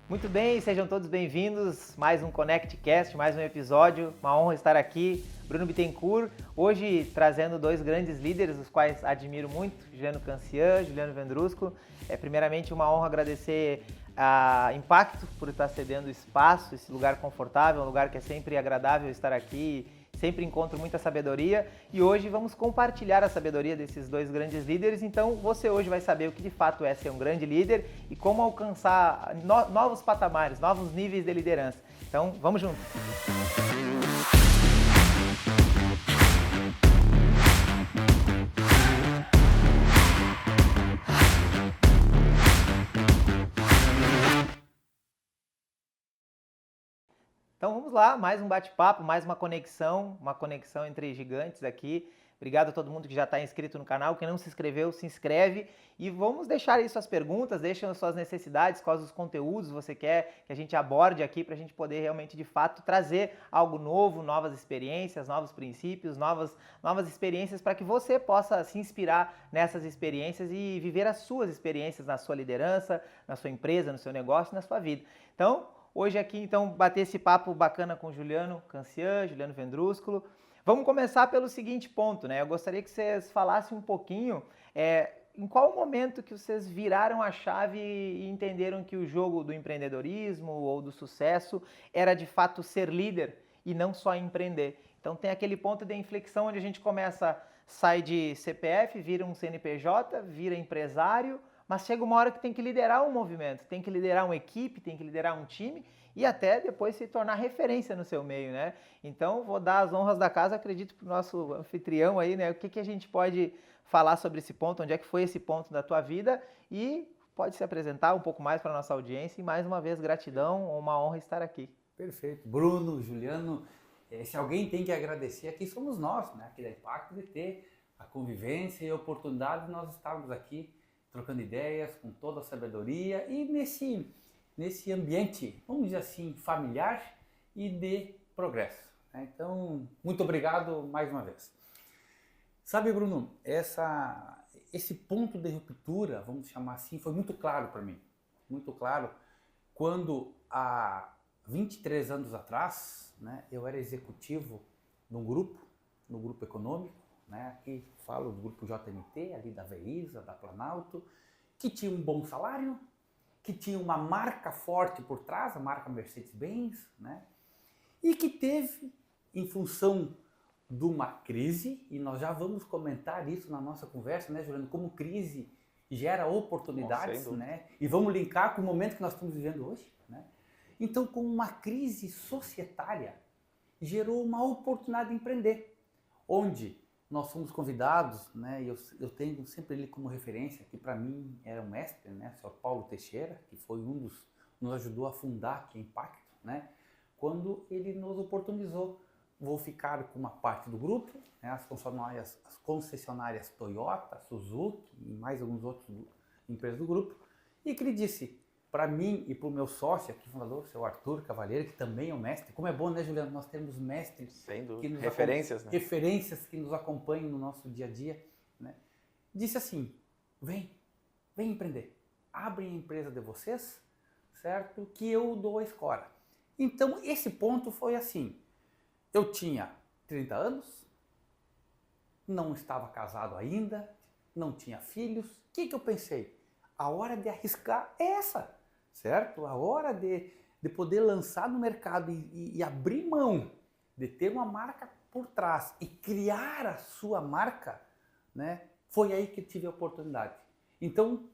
Muito bem, sejam todos bem-vindos. Mais um ConnectCast, mais um episódio. Uma honra estar aqui. Bruno Bittencourt, hoje trazendo dois grandes líderes, os quais admiro muito, Juliano Cancian, Juliano Vendrusco. Primeiramente, uma honra agradecer a Impacto por estar cedendo espaço, esse lugar confortável, um lugar que é sempre agradável estar aqui, sempre encontro muita sabedoria e hoje vamos compartilhar a sabedoria desses dois grandes líderes. Então você hoje vai saber o que de fato é ser um grande líder e como alcançar novos patamares, novos níveis de liderança. Então vamos juntos! Então vamos lá, mais um bate-papo, mais uma conexão entre gigantes aqui. Obrigado a todo mundo que já está inscrito no canal, quem não se inscreveu, se inscreve e vamos deixar aí suas perguntas, deixem as suas necessidades, quais os conteúdos você quer que a gente aborde aqui para a gente poder realmente de fato trazer algo novo, novas experiências, novos princípios, novas experiências para que você possa se inspirar nessas experiências e viver as suas experiências na sua liderança, na sua empresa, no seu negócio, na sua vida. Então, hoje aqui, então, bater esse papo bacana com Juliano Cancian, Juliano Vendrúsculo. Vamos começar pelo seguinte ponto, né? Eu gostaria que vocês falassem um pouquinho em qual momento que vocês viraram a chave e entenderam que o jogo do empreendedorismo ou do sucesso era de fato ser líder e não só empreender. Então tem aquele ponto de inflexão onde a gente começa, sai de CPF, vira um CNPJ, vira empresário, mas chega uma hora que tem que liderar um movimento, tem que liderar uma equipe, tem que liderar um time e até depois se tornar referência no seu meio, né? Então vou dar as honras da casa, acredito para o nosso anfitrião aí, né? O que a gente pode falar sobre esse ponto, onde é que foi esse ponto da tua vida e pode se apresentar um pouco mais para a nossa audiência e mais uma vez gratidão, uma honra estar aqui. Perfeito. Bruno, Juliano, se alguém tem que agradecer aqui somos nós, né? Aqui da Impacto, de ter a convivência e a oportunidade de nós estarmos aqui trocando ideias com toda a sabedoria e nesse ambiente, vamos dizer assim, familiar e de progresso. Né? Então, muito obrigado mais uma vez. Sabe, Bruno, esse ponto de ruptura, vamos chamar assim, foi muito claro para mim. Muito claro quando há 23 anos atrás, né, eu era executivo no grupo econômico, né, aqui falo do grupo JMT, ali da Veisa, da Planalto, que tinha um bom salário, que tinha uma marca forte por trás, a marca Mercedes-Benz, né, e que teve, em função de uma crise, e nós já vamos comentar isso na nossa conversa, né, Juliano, como crise gera oportunidades, né, e vamos linkar com o momento que nós estamos vivendo hoje, né. Então, com uma crise societária, gerou uma oportunidade de empreender, onde nós fomos convidados, né, e eu tenho sempre ele como referência, que para mim era um mestre, né, o Sr. Paulo Teixeira, que foi nos ajudou a fundar aqui a Impacto, né, quando ele nos oportunizou, vou ficar com uma parte do grupo, né, as concessionárias Toyota, Suzuki e mais alguns outros empresas do grupo, e que ele disse para mim e para o meu sócio aqui, fundador, o seu Arthur Cavalheiro, que também é um mestre. Como é bom, né, Juliano? Nós temos mestres, que nos referências, né? Referências que nos acompanham no nosso dia a dia. Né? Disse assim, vem empreender. Abrem a empresa de vocês, certo? Que eu dou a escora. Então, esse ponto foi assim. Eu tinha 30 anos, não estava casado ainda, não tinha filhos. O que eu pensei? A hora de arriscar é essa. Certo? A hora de poder lançar no mercado e abrir mão de ter uma marca por trás e criar a sua marca, né, foi aí que tive a oportunidade. Então,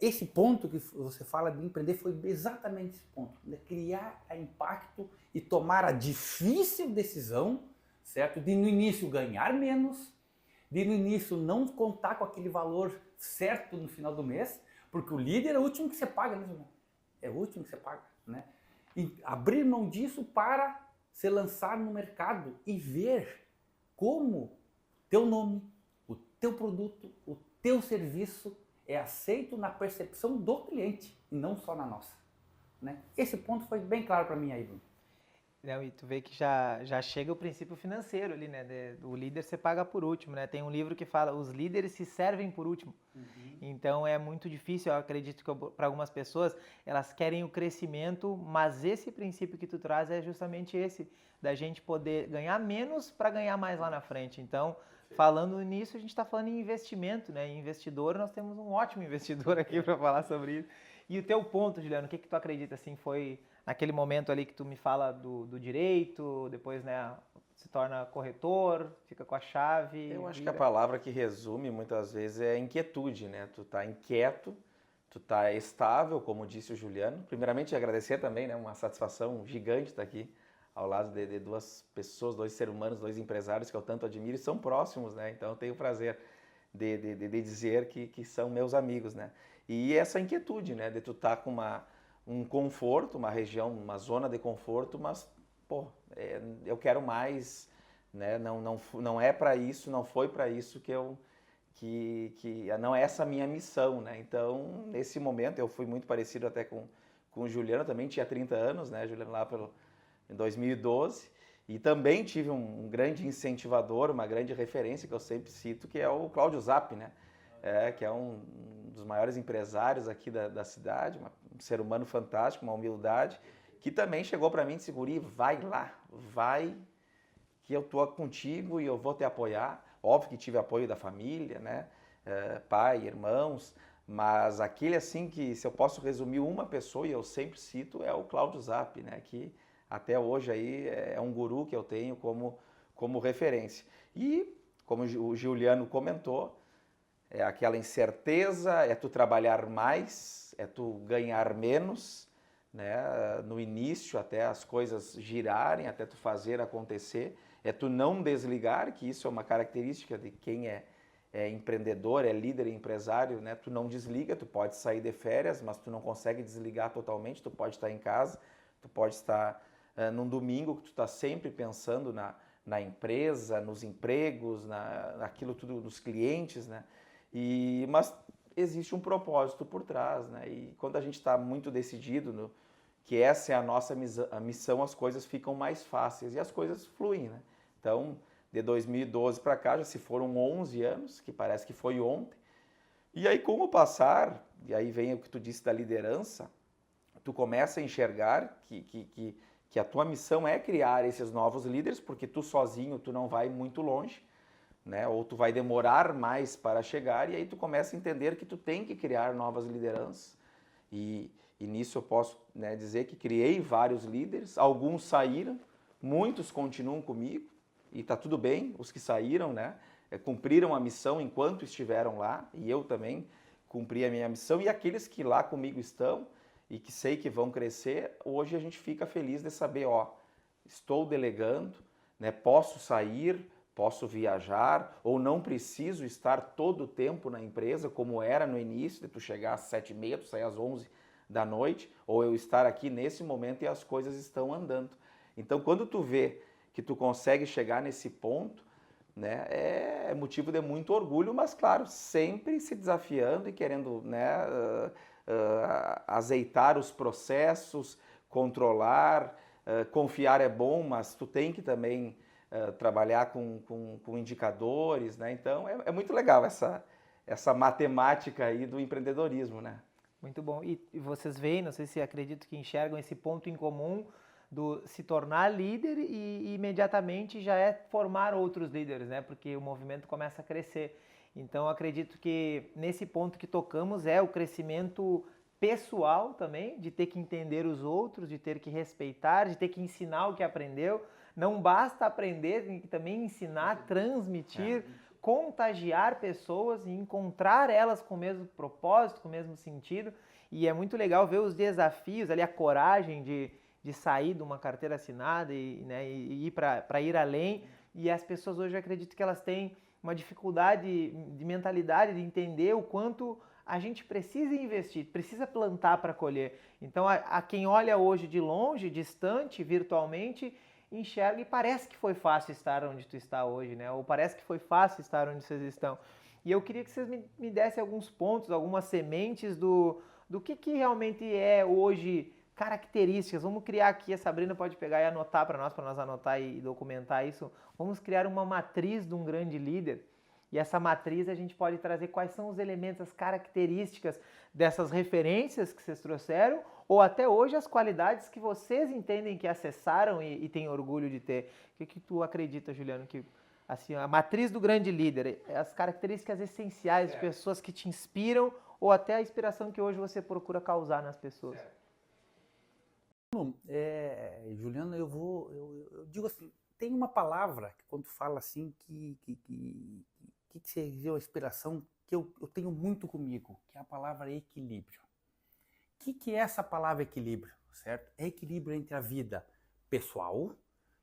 esse ponto que você fala de empreender foi exatamente esse ponto, de criar a Impacto e tomar a difícil decisão, certo, de no início ganhar menos, de no início não contar com aquele valor certo no final do mês, porque o líder é o último que você paga, né, Juliano? É o último que você paga, né? E abrir mão disso para se lançar no mercado e ver como teu nome, o teu produto, o teu serviço é aceito na percepção do cliente e não só na nossa. Né? Esse ponto foi bem claro para mim aí, Bruno. Não, e tu vê que já chega o princípio financeiro ali, né? O líder você paga por último, né? Tem um livro que fala, os líderes se servem por último. Então é muito difícil, eu acredito que para algumas pessoas, elas querem o crescimento, mas esse princípio que tu traz é justamente esse, da gente poder ganhar menos para ganhar mais lá na frente. Então, falando nisso, a gente está falando em investimento, né? Em investidor, nós temos um ótimo investidor aqui para falar sobre isso. E o teu ponto, Juliano, o que tu acredita, assim, foi naquele momento ali que tu me fala do direito, depois, né, se torna corretor, fica com a chave, Eu acho que a vira. palavra que resume muitas vezes é inquietude, né? Tu tá inquieto, tu tá estável, como disse o Juliano. Primeiramente, agradecer também, né? Uma satisfação gigante estar aqui ao lado de duas pessoas, dois seres humanos, dois empresários que eu tanto admiro e são próximos, né? Então eu tenho o prazer de dizer que são meus amigos, né? E essa inquietude, né? De tu estar com um conforto, uma região, uma zona de conforto, mas, pô, eu quero mais, né? Não é para isso, não foi para isso que não é essa a minha missão, né? Então, nesse momento, eu fui muito parecido até com o Juliano, também tinha 30 anos, né? Juliano lá em 2012, e também tive um grande incentivador, uma grande referência que eu sempre cito, que é o Cláudio Zapp, né? Que é um dos maiores empresários aqui da cidade, um ser humano fantástico, uma humildade, que também chegou para mim e disse, guri, vai lá, vai, que eu tô contigo e eu vou te apoiar. Óbvio que tive apoio da família, né? Pai, irmãos, mas aquele assim que, se eu posso resumir uma pessoa, e eu sempre cito, é o Cláudio Zapp, né? Que até hoje aí é um guru que eu tenho como referência. E, como o Juliano comentou, é aquela incerteza, é tu trabalhar mais, é tu ganhar menos, né? No início, até as coisas girarem, até tu fazer acontecer, é tu não desligar, que isso é uma característica de quem é empreendedor, é líder, é empresário, né? Tu não desliga, tu pode sair de férias, mas tu não consegue desligar totalmente, tu pode estar em casa, tu pode estar num domingo que tu está sempre pensando na empresa, nos empregos, naquilo tudo, nos clientes, né? Mas existe um propósito por trás, né? E quando a gente está muito decidido que essa é a nossa missão, as coisas ficam mais fáceis e as coisas fluem, né? Então, de 2012 para cá, já se foram 11 anos, que parece que foi ontem. E aí, com o passar, e aí vem o que tu disse da liderança, tu começa a enxergar que a tua missão é criar esses novos líderes, porque tu sozinho tu não vai muito longe, né? Ou tu vai demorar mais para chegar, e aí tu começa a entender que tu tem que criar novas lideranças. E nisso eu posso, né, dizer que criei vários líderes, alguns saíram, muitos continuam comigo, e está tudo bem, os que saíram, né, cumpriram a missão enquanto estiveram lá, e eu também cumpri a minha missão, e aqueles que lá comigo estão, e que sei que vão crescer, hoje a gente fica feliz de saber, ó, estou delegando, né, posso sair, posso viajar, ou não preciso estar todo o tempo na empresa, como era no início, de tu chegar às 7h30, tu sair às 11 da noite, ou eu estar aqui nesse momento e as coisas estão andando. Então, quando tu vê que tu consegue chegar nesse ponto, né, é motivo de muito orgulho, mas claro, sempre se desafiando e querendo, né, azeitar os processos, controlar, confiar é bom, mas tu tem que também trabalhar com indicadores, né? Então é muito legal essa matemática aí do empreendedorismo, né? Muito bom. E vocês veem, não sei se acredito que enxergam esse ponto em comum do se tornar líder e imediatamente já é formar outros líderes, né? Porque o movimento começa a crescer. Então acredito que nesse ponto que tocamos é o crescimento pessoal também, de ter que entender os outros, de ter que respeitar, de ter que ensinar o que aprendeu. Não basta aprender, tem que também ensinar, transmitir, contagiar pessoas e encontrar elas com o mesmo propósito, com o mesmo sentido. E é muito legal ver os desafios, ali a coragem de sair de uma carteira assinada né, e ir para ir além. E as pessoas hoje, eu acredito que elas têm uma dificuldade de mentalidade, de entender o quanto a gente precisa investir, precisa plantar para colher. Então, a quem olha hoje de longe, distante, virtualmente, enxerga e parece que foi fácil estar onde tu está hoje, né? Ou parece que foi fácil estar onde vocês estão. E eu queria que vocês me dessem alguns pontos, algumas sementes do que realmente é hoje características. Vamos criar aqui, a Sabrina pode pegar e anotar para nós anotar e documentar isso. Vamos criar uma matriz de um grande líder. E essa matriz a gente pode trazer quais são os elementos, as características dessas referências que vocês trouxeram, ou até hoje as qualidades que vocês entendem que acessaram e têm orgulho de ter. O que tu acredita, Juliano, que assim, a matriz do grande líder, as características essenciais de pessoas que te inspiram ou até a inspiração que hoje você procura causar nas pessoas? Juliano, eu digo assim, tem uma palavra que quando tu fala assim que seria uma inspiração que eu tenho muito comigo, que é a palavra equilíbrio. O que é essa palavra equilíbrio, certo? É equilíbrio entre a vida pessoal,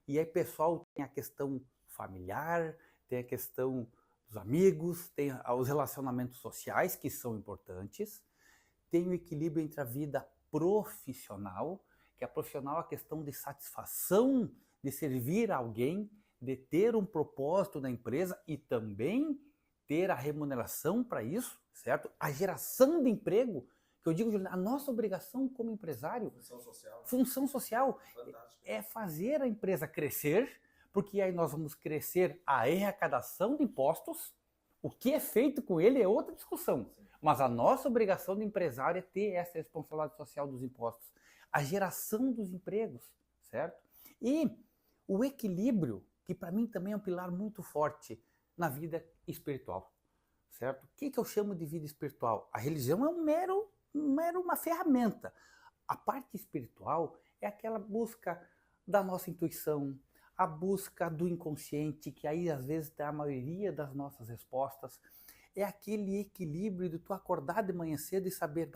e aí pessoal tem a questão familiar, tem a questão dos amigos, tem os relacionamentos sociais que são importantes, tem o equilíbrio entre a vida profissional, que a profissional é a questão de satisfação, de servir a alguém, de ter um propósito na empresa e também ter a remuneração para isso, certo? A geração de emprego, que eu digo, a nossa obrigação como empresário, função social é fazer a empresa crescer, porque aí nós vamos crescer a arrecadação de impostos. O que é feito com ele é outra discussão, mas a nossa obrigação de empresário é ter essa responsabilidade social dos impostos, a geração dos empregos, certo? E o equilíbrio, que para mim também é um pilar muito forte na vida espiritual, certo? O que eu chamo de vida espiritual? A religião é uma ferramenta. A parte espiritual é aquela busca da nossa intuição, a busca do inconsciente, que aí às vezes tem a maioria das nossas respostas. É aquele equilíbrio de tu acordar de manhã cedo e saber,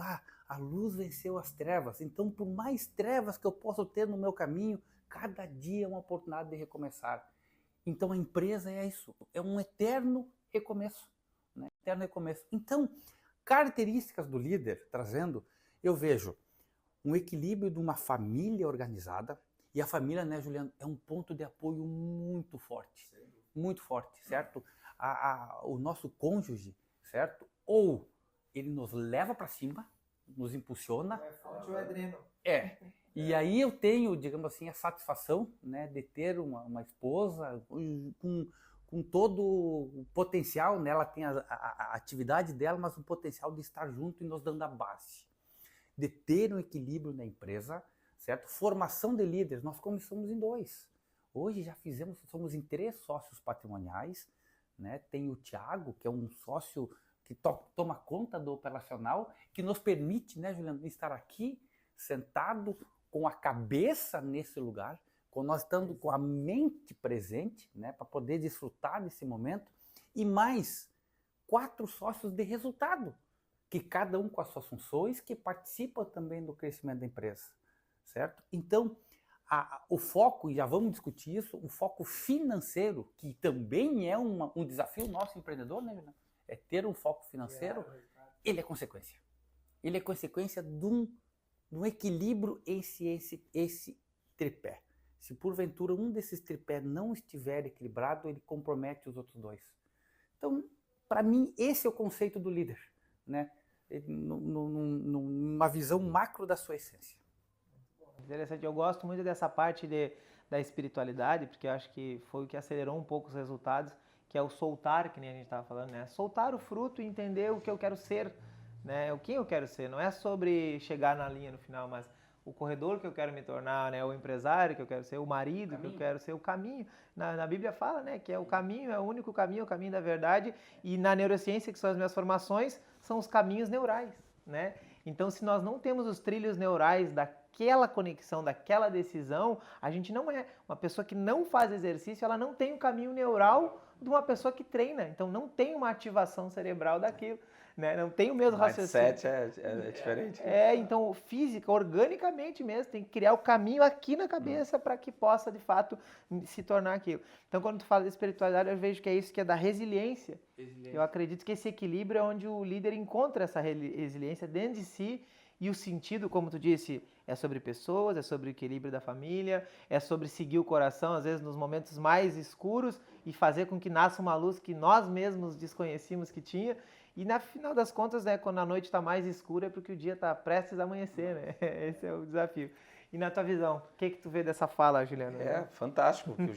a luz venceu as trevas. Então, por mais trevas que eu possa ter no meu caminho, cada dia é uma oportunidade de recomeçar. Então, a empresa é isso, é um eterno recomeço, né? Eterno recomeço. Então, características do líder, trazendo, eu vejo um equilíbrio de uma família organizada, e a família, né, Juliano, é um ponto de apoio muito forte, certo? O nosso cônjuge, certo? Ou ele nos leva para cima, nos impulsiona. E aí eu tenho, digamos assim, a satisfação, né, de ter uma esposa com todo o potencial, né? Ela tem a atividade dela, mas o potencial de estar junto e nos dando a base. De ter um equilíbrio na empresa, certo? Formação de líderes, nós começamos em 2. Hoje já somos em 3 sócios patrimoniais, né? Tem o Thiago, que é um sócio que toma conta do operacional, que nos permite, né, Juliano, estar aqui sentado com a cabeça nesse lugar, com nós estando com a mente presente, né, para poder desfrutar desse momento, e mais 4 sócios de resultado, que cada um com as suas funções, que participam também do crescimento da empresa, certo? Então, o foco, e já vamos discutir isso, o foco financeiro, que também é um desafio nosso empreendedor, né, Juliano? É ter um foco financeiro, ele é consequência. Ele é consequência de um equilíbrio esse tripé. Se porventura um desses tripé não estiver equilibrado, ele compromete os outros 2. Então, para mim, esse é o conceito do líder, né? Numa visão macro da sua essência. Interessante, eu gosto muito dessa parte da espiritualidade, porque eu acho que foi o que acelerou um pouco os resultados, que é o soltar, que nem a gente estava falando, né? Soltar o fruto e entender o que eu quero ser, né? O que eu quero ser. Não é sobre chegar na linha no final, mas o corredor que eu quero me tornar, né? O empresário que eu quero ser, o marido que eu quero ser, o caminho. Na Bíblia fala, né? Que é o caminho, é o único caminho, o caminho da verdade. E na neurociência, que são as minhas formações, são os caminhos neurais, né? Então, se nós não temos os trilhos neurais daquela conexão, daquela decisão, a gente não é. Uma pessoa que não faz exercício, ela não tem o caminho neural de uma pessoa que treina. Então, não tem uma ativação cerebral daquilo, né? Não tem o mesmo raciocínio. Mindset é diferente. Então, física, organicamente mesmo, tem que criar o caminho aqui na cabeça para que possa, de fato, se tornar aquilo. Então, quando tu fala de espiritualidade, eu vejo que é isso, que é da resiliência. Eu acredito que esse equilíbrio é onde o líder encontra essa resiliência dentro de si, e o sentido, como tu disse, é sobre pessoas, é sobre o equilíbrio da família, é sobre seguir o coração, às vezes nos momentos mais escuros, e fazer com que nasça uma luz que nós mesmos desconhecíamos que tinha. E na final das contas, né, quando a noite está mais escura é porque o dia está prestes a amanhecer, né? Esse é o desafio. E na tua visão, o que tu vê dessa fala, Juliano? É fantástico o que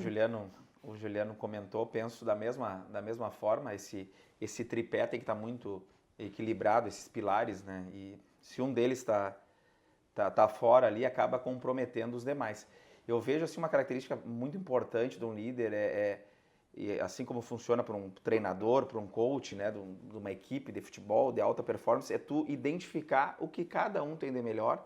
o Juliano comentou, penso da mesma forma, esse tripé tem que estar muito equilibrado, esses pilares, né? E se um deles tá fora ali, acaba comprometendo os demais. Eu vejo assim uma característica muito importante de um líder, assim como funciona para um treinador, para um coach, né, de uma equipe de futebol de alta performance, é tu identificar o que cada um tem de melhor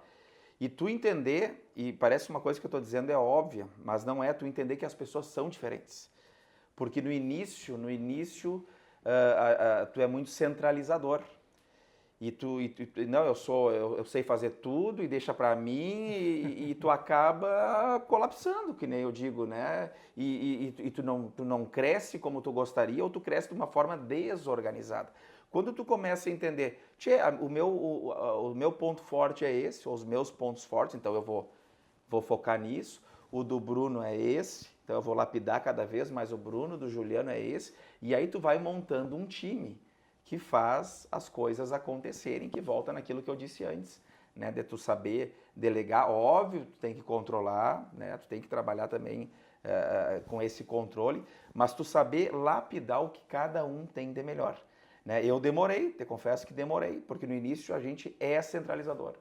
e tu entender, e parece uma coisa que eu estou dizendo é óbvia, mas não é, tu entender que as pessoas são diferentes. Porque no início tu é muito centralizador. Não, eu sei fazer tudo e deixa para mim e tu acaba colapsando, que nem eu digo, né? E tu não cresce como tu gostaria ou tu cresce de uma forma desorganizada. Quando tu começa a entender, o meu ponto forte é esse, ou os meus pontos fortes, então eu vou focar nisso. O do Bruno é esse, então eu vou lapidar cada vez mais o Bruno, do Juliano é esse. E aí tu vai montando um time que faz as coisas acontecerem, que volta naquilo que eu disse antes, né? De tu saber delegar, óbvio, tu tem que controlar, né? Tu tem que trabalhar também com esse controle, mas tu saber lapidar o que cada um tem de melhor, né? Eu demorei, te confesso que demorei, porque no início a gente é centralizador,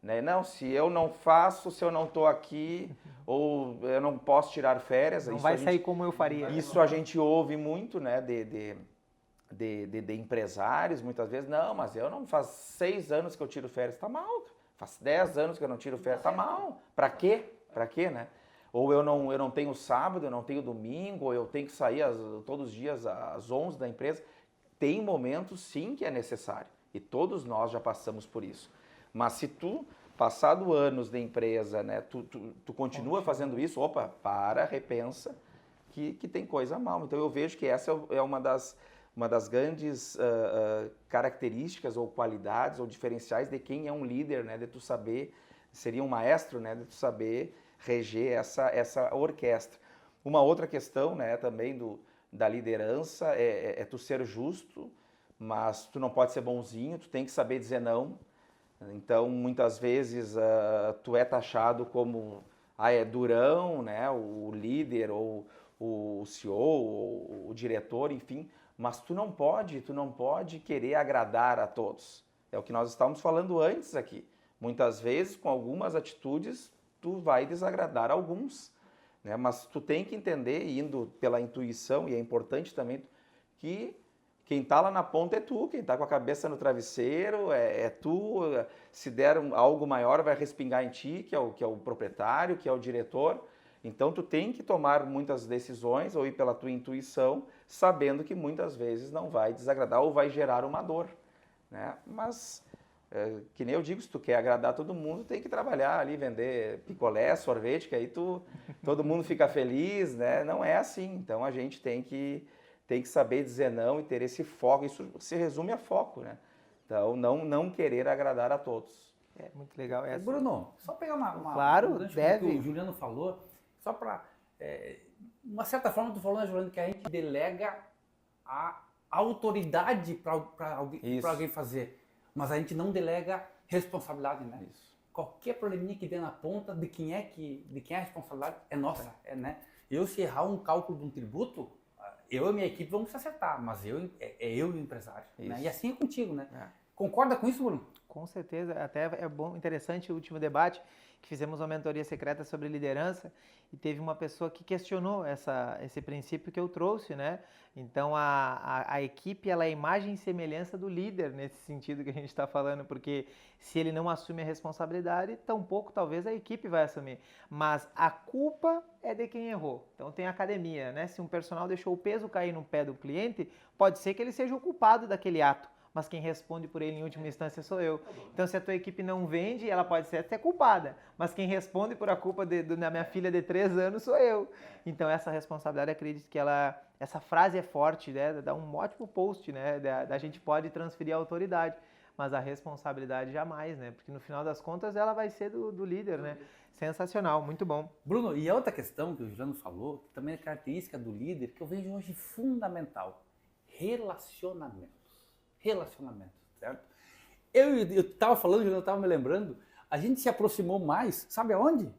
né? Não, se eu não faço, se eu não estou aqui, ou eu não posso tirar férias... Não vai sair como eu faria. Isso a gente ouve muito, né, de empresários, muitas vezes, não, mas eu não faz 6 anos que eu tiro férias, tá mal, faz 10 anos que eu não tiro férias, tá mal, pra quê? Pra quê, né? Ou eu não tenho sábado, eu não tenho domingo, ou eu tenho que sair todos os dias às 11 da empresa. Tem momentos, sim, que é necessário, e todos nós já passamos por isso. Mas se tu, passado anos de empresa, né, tu continua fazendo isso, opa, repensa, que tem coisa mal. Então eu vejo que essa é uma das grandes características ou qualidades ou diferenciais de quem é um líder, né? De tu saber, seria um maestro, né? De tu saber reger essa orquestra. Uma outra questão, né, também da liderança é tu ser justo, mas tu não pode ser bonzinho, tu tem que saber dizer não. Então, muitas vezes, tu é taxado como é durão, né? O líder ou o CEO, ou o diretor, enfim, mas tu não pode querer agradar a todos. É o que nós estávamos falando antes aqui. Muitas vezes, com algumas atitudes, tu vai desagradar alguns, né? Mas tu tem que entender, indo pela intuição, e é importante também, que quem está lá na ponta é tu, quem está com a cabeça no travesseiro é tu. Se der algo maior, vai respingar em ti, que é o proprietário, que é o diretor. Então, tu tem que tomar muitas decisões ou ir pela tua intuição, sabendo que muitas vezes não vai desagradar ou vai gerar uma dor, né? Mas, que nem eu digo, se tu quer agradar todo mundo, tem que trabalhar ali, vender picolé, sorvete, que aí todo mundo fica feliz, né? Não é assim. Então, a gente tem que saber dizer não e ter esse foco. Isso se resume a foco, né? Então, não querer agradar a todos. É muito legal essa. Bruno, só pegar Claro, deve. Que o Juliano falou, só para... uma certa forma, tu falou, né, Juliano, que a gente delega a autoridade para alguém fazer, mas a gente não delega responsabilidade, né? Isso. Qualquer probleminha que dê na ponta de quem é a responsabilidade é nossa, né? Eu, se errar um cálculo de um tributo, eu e minha equipe vamos se acertar, mas eu e o empresário, né? E assim é contigo, né? Concorda com isso, Bruno? Com certeza, até é bom, interessante o último debate, que fizemos uma mentoria secreta sobre liderança e teve uma pessoa que questionou esse princípio que eu trouxe, né? Então a equipe, ela é imagem e semelhança do líder nesse sentido que a gente está falando, porque se ele não assume a responsabilidade, tampouco talvez a equipe vai assumir, mas a culpa é de quem errou. Então tem academia, né? Se um personal deixou o peso cair no pé do cliente, pode ser que ele seja o culpado daquele ato, mas quem responde por ele em última instância sou eu. Então, se a tua equipe não vende, ela pode ser até culpada, mas quem responde por a culpa da minha filha de 3 anos sou eu. Então, essa responsabilidade, acredito que essa frase é forte, né? Dá um ótimo post, né? A gente pode transferir a autoridade, mas a responsabilidade jamais, né? Porque no final das contas, ela vai ser do líder, né? Sensacional, muito bom. Bruno, e a outra questão que o Juliano falou, que também é característica do líder, que eu vejo hoje fundamental: relacionamento. relacionamentos, certo? Eu estava falando, eu estava me lembrando, a gente se aproximou mais, sabe aonde?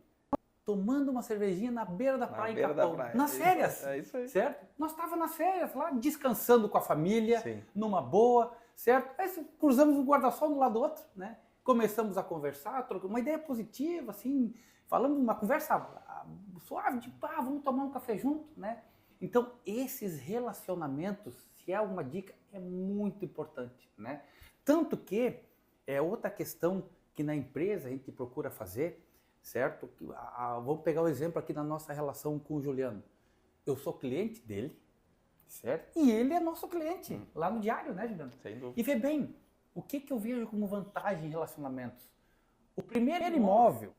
Tomando uma cervejinha na beira da praia em Capão, nas férias, É isso aí. certo? Nós estávamos nas férias lá, descansando com a família, Sim. numa boa, certo? Aí cruzamos o guarda-sol um lado do outro, né? Começamos a conversar, trocamos uma ideia positiva, assim, falamos uma conversa suave, de vamos tomar um café junto, né? Então, esses relacionamentos, se é uma dica, é muito importante, né? Tanto que é outra questão que na empresa a gente procura fazer, certo? Vamos pegar o exemplo aqui da nossa relação com o Juliano. Eu sou cliente dele, certo? E ele é nosso cliente, lá no diário, né, Juliano? Sem dúvida. E vê bem, o que eu vejo como vantagem em relacionamentos? O primeiro imóvel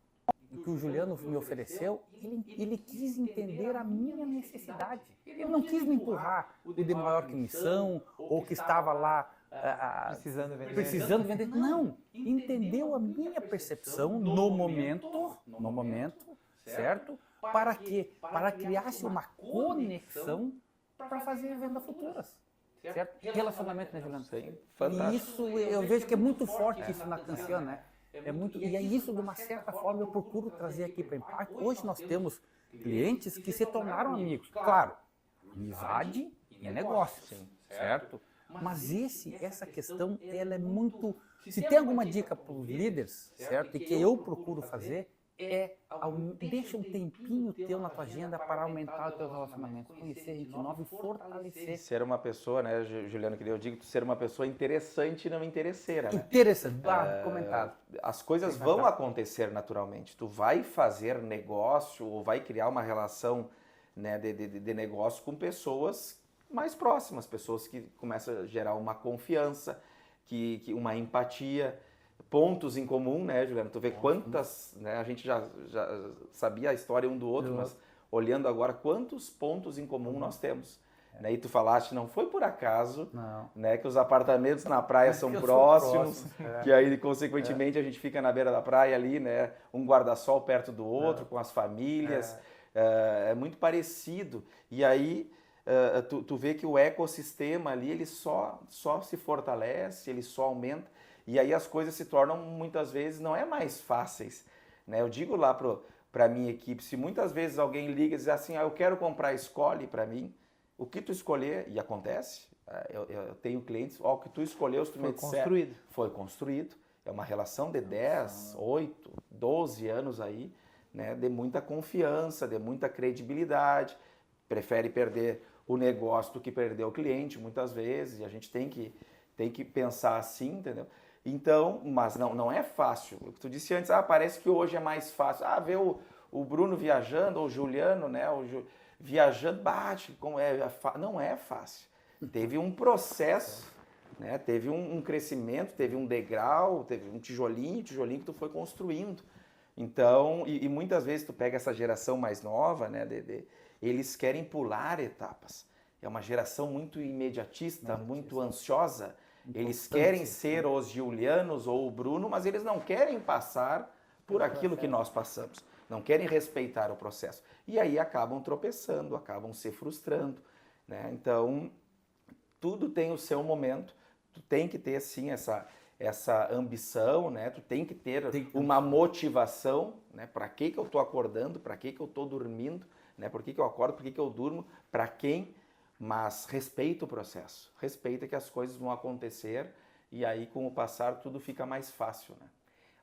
que o Juliano me ofereceu, ele quis entender a minha necessidade. Ele não quis me empurrar o de maior que missão, ou que estava lá precisando vender. Não, entendeu a minha percepção no momento, certo? Para quê? Para criar-se uma conexão para fazer vendas futuras. Certo? Relacionamento, né, Juliano? Sim, E fantástico. isso, eu vejo que é muito forte isso na Cancian, né? E é isso, de uma certa forma, eu procuro trazer aqui para Impact. Hoje nós temos clientes que se tornaram amigos. Claro, amizade é negócio, certo? Mas essa questão, ela é muito... Se tem alguma dica para os líderes, certo? E que eu procuro fazer, deixa um tempinho teu na tua agenda para aumentar os teus relacionamentos, conhecer gente nova e fortalecer. Ser uma pessoa, né, Juliano, que eu digo, ser uma pessoa interessante e não interesseira, né? Interessante, comentado. As coisas vão acontecer naturalmente. Tu vai fazer negócio ou vai criar uma relação, né, de negócio com pessoas mais próximas, pessoas que começam a gerar uma confiança, que uma empatia, pontos em comum, né, Juliano? Tu vê quantas, né, a gente já sabia a história um do outro, mas olhando agora, quantos pontos em comum nós temos. Né? E tu falaste, não foi por acaso, né, que os apartamentos na praia são próximos, que aí, consequentemente, a gente fica na beira da praia ali, né, um guarda-sol perto do outro, com as famílias, é muito parecido. E aí, tu vê que o ecossistema ali, ele só se fortalece, ele só aumenta, e aí as coisas se tornam, muitas vezes, não é mais fáceis. Né? Eu digo lá para a minha equipe, se muitas vezes alguém liga e diz assim, eu quero comprar, escolhe para mim, o que tu escolher, e acontece, eu tenho clientes, o que tu escolheu, se tu me disser, foi construído, é uma relação de 10, 8, 12 anos aí, né, de muita confiança, de muita credibilidade, prefere perder o negócio do que perder o cliente, muitas vezes, e a gente tem que pensar assim, entendeu? Então, mas não é fácil, o que tu disse antes, parece que hoje é mais fácil, ver o Bruno viajando, ou o Juliano, né, viajando, não é fácil. Teve um processo, né? Teve um crescimento, teve um degrau, teve um tijolinho que tu foi construindo. Então, e muitas vezes tu pega essa geração mais nova, né? Eles querem pular etapas. É uma geração muito imediatista, muito ansiosa. Eles querem ser os Julianos ou o Bruno, mas eles não querem passar por aquilo que nós passamos. Não querem respeitar o processo. E aí acabam tropeçando, acabam se frustrando. Né? Então, tudo tem o seu momento. Tu tem que ter, sim, essa ambição, né? Tu tem que ter uma motivação, né? Para que eu estou acordando, para que eu estou dormindo, né? Por que eu acordo, por que eu durmo, para quem? Mas respeita o processo. Respeita que as coisas vão acontecer e aí, com o passar, tudo fica mais fácil, né?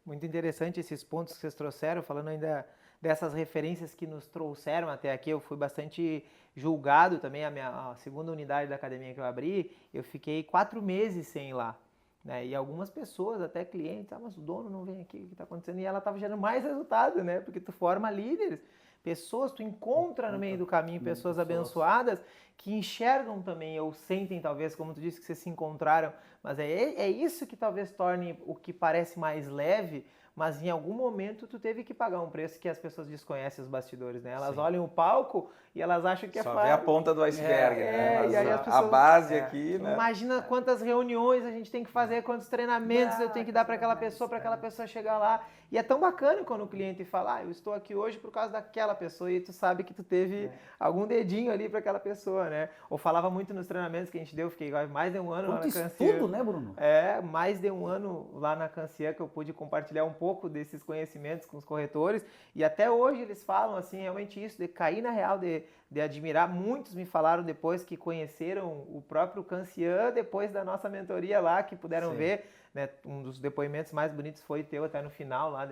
Muito interessante esses pontos que vocês trouxeram, falando ainda dessas referências que nos trouxeram até aqui. Eu fui bastante julgado também, a segunda unidade da academia que eu abri, eu fiquei 4 meses sem ir lá. Né? E algumas pessoas, até clientes, mas o dono não vem aqui, o que está acontecendo? E ela estava gerando mais resultado, né? Porque tu forma líderes, pessoas, tu encontra no meio do caminho pessoas abençoadas que enxergam também, ou sentem talvez, como tu disse, que vocês se encontraram, mas é isso que talvez torne o que parece mais leve, mas em algum momento tu teve que pagar um preço que as pessoas desconhecem os bastidores, né? Elas olham o palco e elas acham que é fácil. Só vê a ponta do iceberg, né? Mas e aí as pessoas, a base aqui, né? Imagina quantas reuniões a gente tem que fazer, quantos treinamentos eu tenho que dar para aquela pessoa chegar lá. E é tão bacana quando o cliente fala, eu estou aqui hoje por causa daquela pessoa, e tu sabe que tu teve algum dedinho ali para aquela pessoa, né? Ou falava muito nos treinamentos que a gente deu, fiquei mais de um ano lá na Cancian. Tudo, né, Bruno? Mais de um ano lá na Cancian que eu pude compartilhar um pouco desses conhecimentos com os corretores, e até hoje eles falam assim, realmente isso, de cair na real, de admirar. Muitos me falaram depois que conheceram o próprio Cancian depois da nossa mentoria lá, que puderam ver, né? Um dos depoimentos mais bonitos foi teu até no final lá,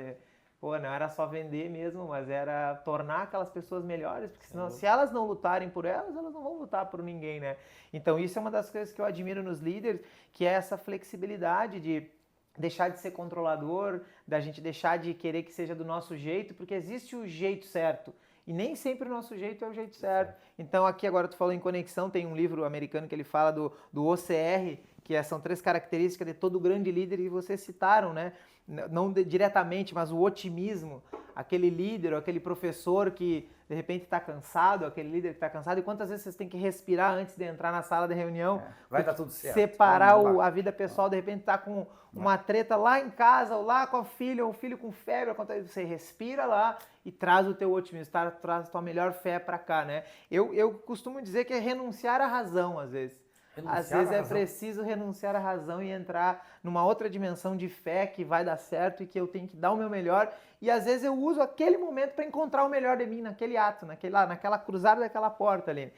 não era só vender mesmo, mas era tornar aquelas pessoas melhores, porque senão, se elas não lutarem por elas, elas não vão lutar por ninguém, né? Então isso é uma das coisas que eu admiro nos líderes, que é essa flexibilidade de deixar de ser controlador, da gente deixar de querer que seja do nosso jeito, porque existe o jeito certo. E nem sempre o nosso jeito é o jeito certo. Então aqui agora tu falou em conexão, tem um livro americano que ele fala do OCR, que são 3 características de todo grande líder, e vocês citaram, né? Não diretamente, mas o otimismo, aquele líder, ou aquele professor que de repente está cansado, aquele líder que está cansado, e quantas vezes vocês têm que respirar antes de entrar na sala de reunião, vai dar tudo certo. Separar a vida pessoal, de repente está com uma treta lá em casa, ou lá com a filha, ou o filho com febre, você respira lá e traz o teu otimismo, traz a tua melhor fé para cá, né? Eu costumo dizer que é renunciar à razão, às vezes. Às vezes é preciso renunciar à razão e entrar numa outra dimensão de fé que vai dar certo e que eu tenho que dar o meu melhor. E às vezes eu uso aquele momento para encontrar o melhor de mim naquele ato, naquela cruzada daquela porta ali.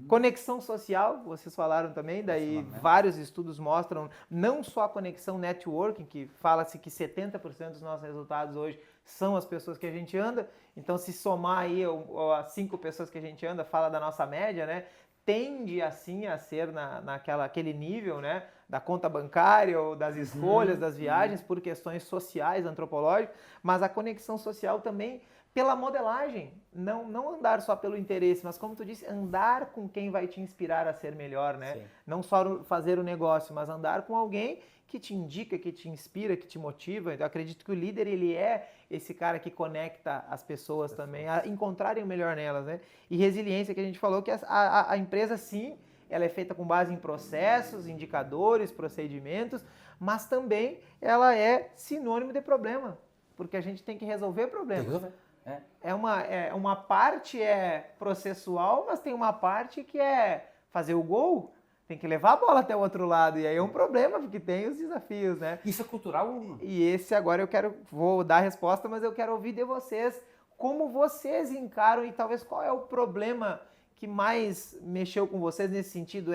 Conexão social, vocês falaram também, daí vários estudos mostram não só a conexão networking, que fala-se que 70% dos nossos resultados hoje são as pessoas que a gente anda. Então se somar aí as 5 pessoas que a gente anda, fala da nossa média, né? Tende assim a ser naquele nível, né, da conta bancária ou das escolhas, das viagens, por questões sociais, antropológicas, mas a conexão social também pela modelagem, não andar só pelo interesse, mas como tu disse, andar com quem vai te inspirar a ser melhor, né? Sim. Não só fazer o negócio, mas andar com alguém que te indica, que te inspira, que te motiva. Eu acredito que o líder, ele é esse cara que conecta as pessoas também a encontrarem o melhor nelas, né? E resiliência, que a gente falou que a empresa, sim, ela é feita com base em processos, indicadores, procedimentos, mas também ela é sinônimo de problema, porque a gente tem que resolver problemas. Uma parte é processual, mas tem uma parte que é fazer o gol. Tem que levar a bola até o outro lado, e aí é um problema, porque tem os desafios, né? Isso é cultural? E esse agora vou dar a resposta, mas eu quero ouvir de vocês, como vocês encaram e talvez qual é o problema que mais mexeu com vocês nesse sentido.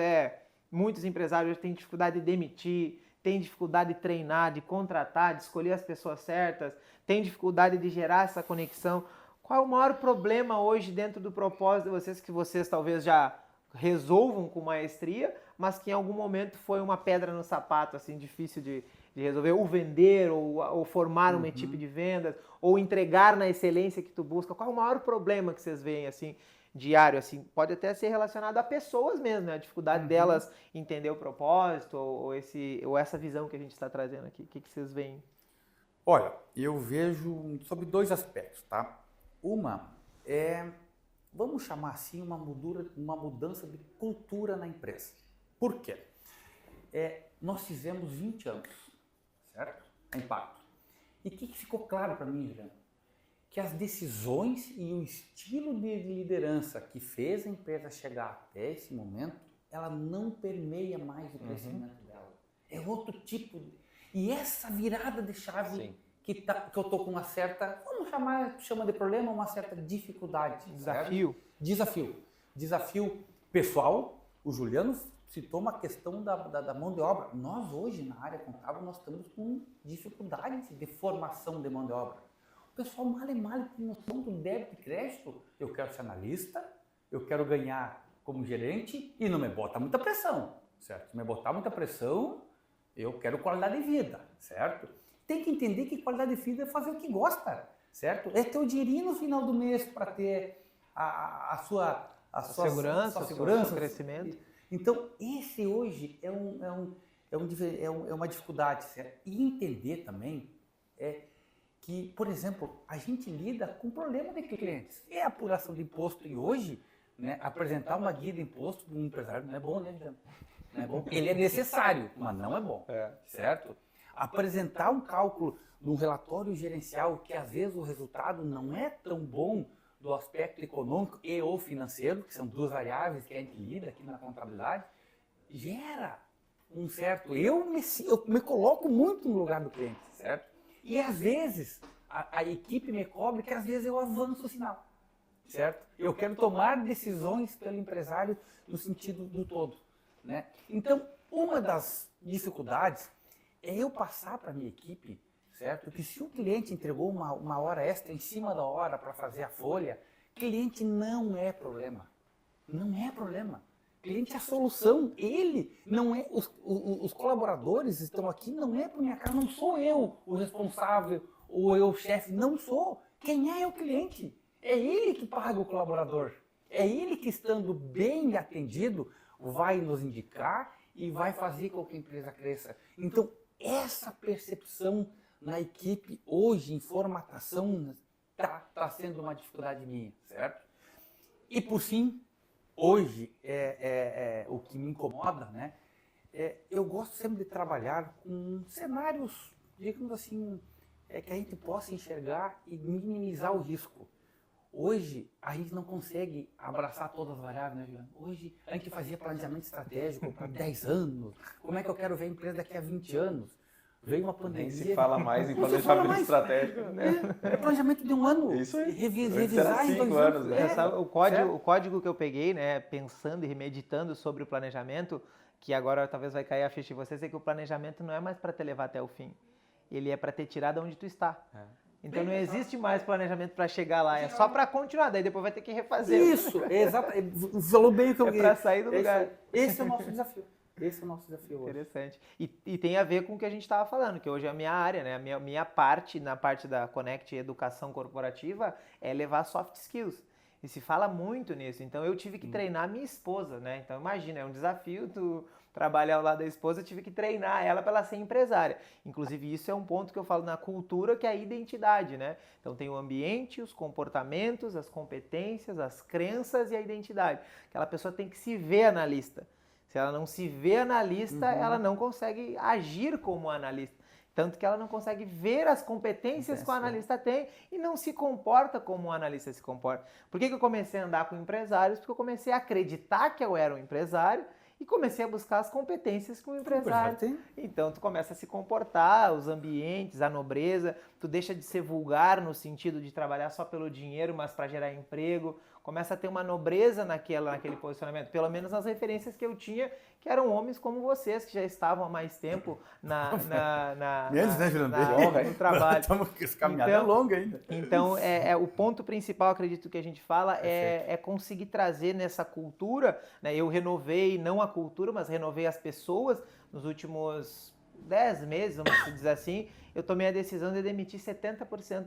Muitos empresários têm dificuldade de demitir, têm dificuldade de treinar, de contratar, de escolher as pessoas certas, têm dificuldade de gerar essa conexão. Qual é o maior problema hoje dentro do propósito de vocês, que vocês talvez já resolvam com maestria, mas que em algum momento foi uma pedra no sapato, assim, difícil de resolver, ou vender, ou formar uma equipe de vendas, ou entregar na excelência que tu busca? Qual é o maior problema que vocês veem, assim, diário? Assim, pode até ser relacionado a pessoas mesmo, né? A dificuldade delas entender o propósito, ou essa visão que a gente está trazendo aqui. O que vocês veem? Olha, eu vejo sobre 2 aspectos, tá? Uma é, vamos chamar assim, uma mudança de cultura na empresa. Por quê? Nós fizemos 20 anos, certo? A Impacto. E o que ficou claro para mim, Juliano? Que as decisões e o estilo de liderança que fez a empresa chegar até esse momento, ela não permeia mais o crescimento dela. É outro tipo. E essa virada de chave que eu estou com uma certa, chama de problema, uma certa dificuldade. Desafio pessoal. O Juliano citou uma questão da mão de obra. Nós hoje, na área contábil, nós estamos com dificuldade de formação de mão de obra. O pessoal mal tem noção do débito e crédito. Eu quero ser analista, eu quero ganhar como gerente e não me bota muita pressão, certo? Se me botar muita pressão, eu quero qualidade de vida, certo? Tem que entender que qualidade de vida é fazer o que gosta, certo? É ter o dinheirinho no final do mês para ter a sua segurança, o seu crescimento. Então, esse hoje é uma dificuldade, certo? E entender também que, por exemplo, a gente lida com problema de clientes. É a apuração de imposto, e hoje, né, apresentar uma guia de imposto para um empresário não é bom, né, Juliano? Não é bom. Ele é necessário, mas não é bom, certo? apresentar um cálculo num relatório gerencial que às vezes o resultado não é tão bom do aspecto econômico e ou financeiro, que são duas variáveis que a gente lida aqui na contabilidade, gera um certo... Eu me coloco muito no lugar do cliente, certo? E às vezes a equipe me cobra que às vezes eu avanço o sinal, certo? Eu quero tomar decisões pelo empresário no sentido do todo, né? Então, uma das dificuldades é eu passar para a minha equipe, certo? Que se o cliente entregou uma hora extra em cima da hora para fazer a folha, cliente não é problema. Não é problema. Cliente é a solução. Ele não é... Os colaboradores estão aqui, não é por minha casa, não sou eu o responsável ou eu o chefe, não sou. Quem é o cliente? É ele que paga o colaborador. É ele que, estando bem atendido, vai nos indicar e vai fazer com que a empresa cresça. Então, essa percepção na equipe hoje, em formatação, está sendo uma dificuldade minha, certo? E por fim, hoje, o que me incomoda, né? Eu gosto sempre de trabalhar com cenários, digamos assim, que a gente possa enxergar e minimizar o risco. Hoje, a gente não consegue abraçar todas as variáveis, né, Juliano? Hoje, a gente fazia planejamento estratégico para 10 anos. Como é que eu quero ver a empresa daqui a 20 anos? Veio uma pandemia. Nem se fala mais em planejamento estratégico. É planejamento de um ano. Isso aí. Revisar em 2 anos, anos. né? O código que eu peguei, né, pensando e meditando sobre o planejamento, que agora talvez vai cair a ficha de vocês, é que o planejamento não é mais para te levar até o fim. Ele é para te tirar de onde tu está. Então não existe mais planejamento para chegar lá, é só para continuar, daí depois vai ter que refazer. Isso, exato. Falou bem o que eu É para sair do lugar. Esse é o nosso desafio. Esse é o nosso desafio hoje. Interessante. E tem a ver com o que a gente estava falando, que hoje é a minha área, né? A minha parte, na parte da Connect Educação Corporativa, é levar soft skills. E se fala muito nisso. Então eu tive que treinar minha esposa, né? Então imagina, é um desafio tu trabalhar ao lado da esposa, eu tive que treinar ela para ela ser empresária. Inclusive isso é um ponto que eu falo na cultura, que é a identidade, né? Então tem o ambiente, os comportamentos, as competências, as crenças e a identidade. Aquela pessoa tem que se ver analista. Se ela não se vê analista, ela não consegue agir como analista. Tanto que ela não consegue ver as competências que o analista tem e não se comporta como um analista se comporta. Por que eu comecei a andar com empresários? Porque eu comecei a acreditar que eu era um empresário e comecei a buscar as competências que um empresário tem. Então tu começa a se comportar, os ambientes, a nobreza, tu deixa de ser vulgar no sentido de trabalhar só pelo dinheiro, mas para gerar emprego. Começa a ter uma nobreza naquele posicionamento, pelo menos nas referências que eu tinha, que eram homens como vocês, que já estavam há mais tempo no trabalho. Estamos com essa caminhada longa ainda. Então, o ponto principal, acredito que a gente fala, é conseguir trazer nessa cultura, né? Eu renovei, não a cultura, mas renovei as pessoas nos últimos 10 meses, vamos dizer assim. Eu tomei a decisão de demitir 70%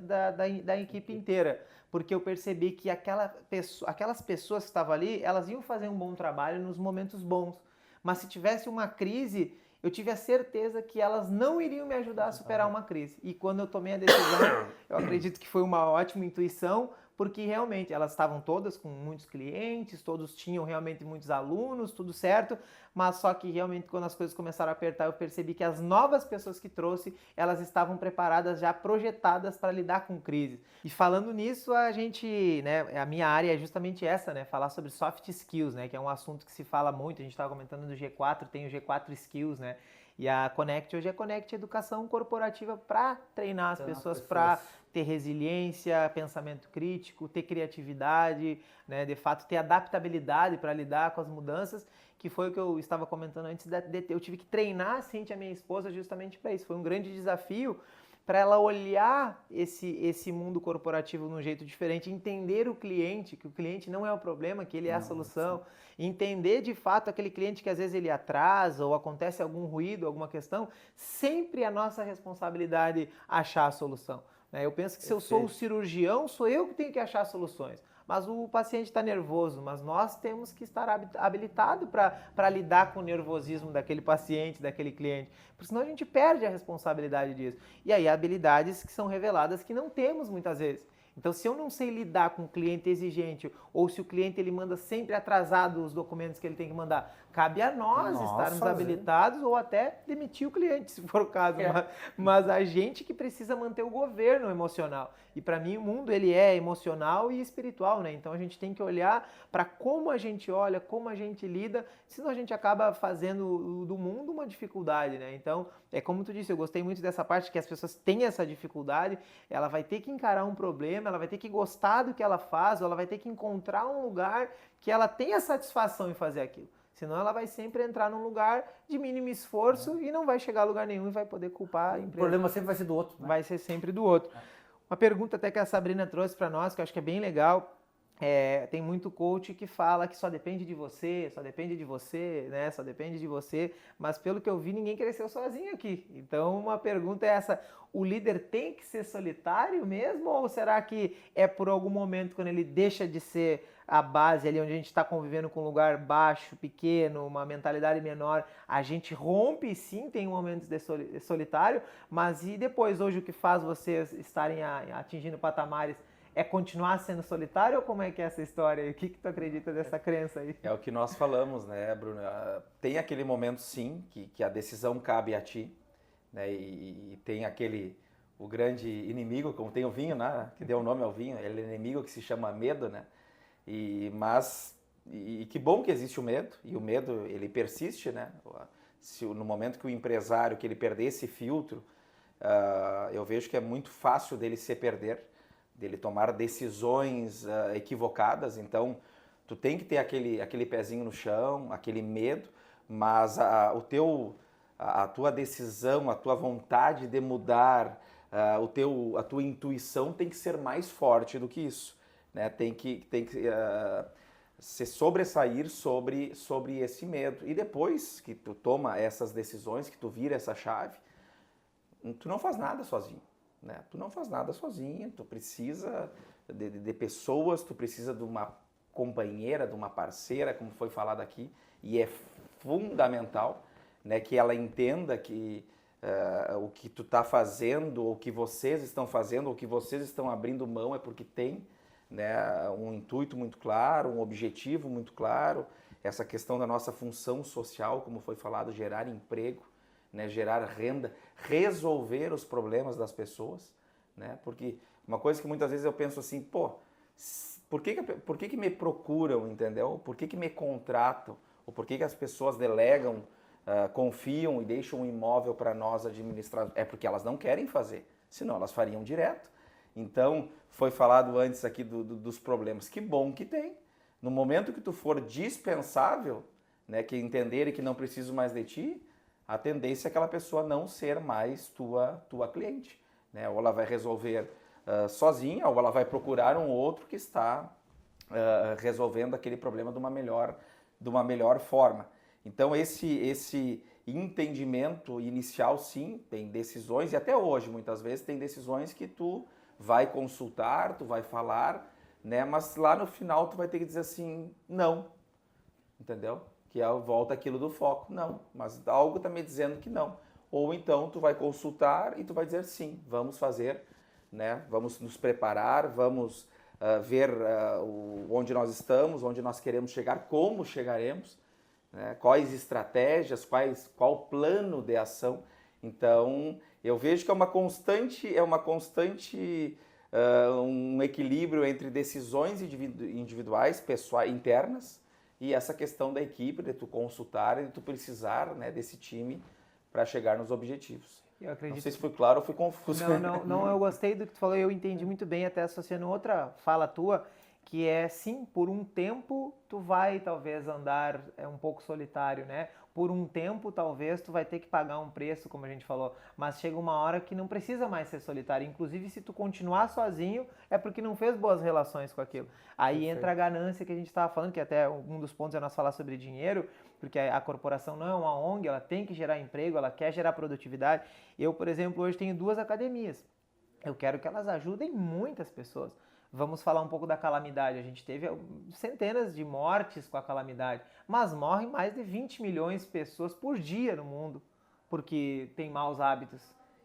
da equipe inteira, porque eu percebi que aquelas pessoas que estavam ali, elas iam fazer um bom trabalho nos momentos bons, mas se tivesse uma crise, eu tive a certeza que elas não iriam me ajudar a superar uma crise. E quando eu tomei a decisão, eu acredito que foi uma ótima intuição, porque realmente elas estavam todas com muitos clientes, todos tinham realmente muitos alunos, tudo certo, mas só que realmente quando as coisas começaram a apertar, eu percebi que as novas pessoas que trouxe, elas estavam preparadas, já projetadas para lidar com crises. E falando nisso, a gente, né, a minha área é justamente essa, né, falar sobre soft skills, né, que é um assunto que se fala muito, a gente estava comentando do G4, tem o G4 Skills, né, e a Connect hoje é Connect Educação Corporativa para treinar as pessoas para ter resiliência, pensamento crítico, ter criatividade, né, de fato ter adaptabilidade para lidar com as mudanças, que foi o que eu estava comentando antes, eu tive que treinar a Cíntia, minha esposa, justamente para isso. Foi um grande desafio para ela olhar esse mundo corporativo de um jeito diferente, entender o cliente, que o cliente não é o problema, que ele é a solução, entender de fato aquele cliente que às vezes ele atrasa ou acontece algum ruído, alguma questão, sempre é a nossa responsabilidade achar a solução. Eu penso que se eu sou o cirurgião, sou eu que tenho que achar soluções. Mas o paciente está nervoso, mas nós temos que estar habilitados para lidar com o nervosismo daquele paciente, daquele cliente, porque senão a gente perde a responsabilidade disso. E aí habilidades que são reveladas que não temos muitas vezes. Então, se eu não sei lidar com um cliente exigente, ou se o cliente ele manda sempre atrasado os documentos que ele tem que mandar, cabe a nós estarmos fazer. habilitados ou até demitir o cliente, se for o caso. É. Mas a gente que precisa manter o governo emocional. E para mim o mundo ele é emocional e espiritual, né? Então a gente tem que olhar para como a gente olha, como a gente lida, senão a gente acaba fazendo do mundo uma dificuldade, né? Então, é como tu disse, eu gostei muito dessa parte que as pessoas têm essa dificuldade, ela vai ter que encarar um problema, ela vai ter que gostar do que ela faz, ou ela vai ter que encontrar um lugar que ela tenha satisfação em fazer aquilo. Senão ela vai sempre entrar num lugar de mínimo esforço e não vai chegar a lugar nenhum e vai poder culpar a empresa. O problema sempre vai ser do outro, né? Vai ser sempre do outro. Uma pergunta até que a Sabrina trouxe para nós, que eu acho que é bem legal. Tem muito coach que fala que só depende de você, né? Só depende de você. Mas pelo que eu vi, ninguém cresceu sozinho aqui. Então, uma pergunta é essa: o líder tem que ser solitário mesmo? Ou será que é por algum momento, quando ele deixa de ser a base ali, onde a gente está convivendo com um lugar baixo, pequeno, uma mentalidade menor, a gente rompe, sim, tem momentos de solitário, mas e depois, hoje, o que faz vocês estarem atingindo patamares é continuar sendo solitário, ou como é que é essa história aí? O que tu acredita dessa crença aí? É o que nós falamos, né, Bruno? Tem aquele momento, sim, que a decisão cabe a ti, né? E tem o grande inimigo, como tem o vinho, né? Que deu o nome ao vinho, ele é inimigo que se chama medo, né? Mas que bom que existe o medo, e o medo, ele persiste, né? No momento que o empresário, que ele perder esse filtro, eu vejo que é muito fácil dele se perder, dele tomar decisões equivocadas. Então tu tem que ter aquele pezinho no chão, aquele medo, mas a tua decisão, a tua vontade de mudar, a tua intuição tem que ser mais forte do que isso, né? Tem que se sobressair sobre esse medo. E depois que tu toma essas decisões, que tu vira essa chave, tu não faz nada sozinho. Né? Tu não faz nada sozinho, tu precisa de pessoas, tu precisa de uma companheira, de uma parceira, como foi falado aqui, e é fundamental, né, que ela entenda que o que tu está fazendo, ou o que vocês estão fazendo, ou o que vocês estão abrindo mão é porque tem, né, um intuito muito claro, um objetivo muito claro, essa questão da nossa função social, como foi falado, gerar emprego, né, gerar renda, resolver os problemas das pessoas, né? Porque uma coisa que muitas vezes eu penso assim, por que me procuram, entendeu? Por que me contratam? Ou por que as pessoas delegam, confiam e deixam um imóvel para nós administrar? É porque elas não querem fazer, senão elas fariam direto. Então, foi falado antes aqui dos problemas. Que bom que tem. No momento que tu for dispensável, né, que entenderem que não preciso mais de ti, a tendência é aquela pessoa não ser mais tua cliente, né? Ou ela vai resolver sozinha, ou ela vai procurar um outro que está resolvendo aquele problema de uma melhor forma. Então esse entendimento inicial, sim, tem decisões, e até hoje muitas vezes tem decisões que tu vai consultar, tu vai falar, né? Mas lá no final tu vai ter que dizer assim, não, entendeu? Que volta aquilo do foco, não, mas algo está me dizendo que não. Ou então tu vai consultar e tu vai dizer sim, vamos fazer, né? Vamos nos preparar, vamos ver onde nós estamos, onde nós queremos chegar, como chegaremos, né? Quais estratégias, qual plano de ação. Então eu vejo que é uma constante um equilíbrio entre decisões individuais, pessoais, internas, e essa questão da equipe, de tu consultar e de tu precisar, né, desse time para chegar nos objetivos. Eu acredito. Não sei se foi claro ou fui confuso. Não, eu gostei do que tu falou, eu entendi muito bem, até associando outra fala tua, que é, sim, por um tempo tu vai talvez andar um pouco solitário, né? Por um tempo talvez tu vai ter que pagar um preço, como a gente falou, mas chega uma hora que não precisa mais ser solitário. Inclusive, se tu continuar sozinho, é porque não fez boas relações com aquilo. Aí Perfeito. entra a ganância que a gente estava falando, que até um dos pontos é nós falar sobre dinheiro, porque a corporação não é uma ONG, ela tem que gerar emprego, ela quer gerar produtividade. Eu, por exemplo, hoje tenho 2 academias. Eu quero que elas ajudem muitas pessoas. Vamos falar um pouco da calamidade. A gente teve centenas de mortes com a calamidade, mas morrem mais de 20 milhões de pessoas por dia no mundo, porque tem maus hábitos.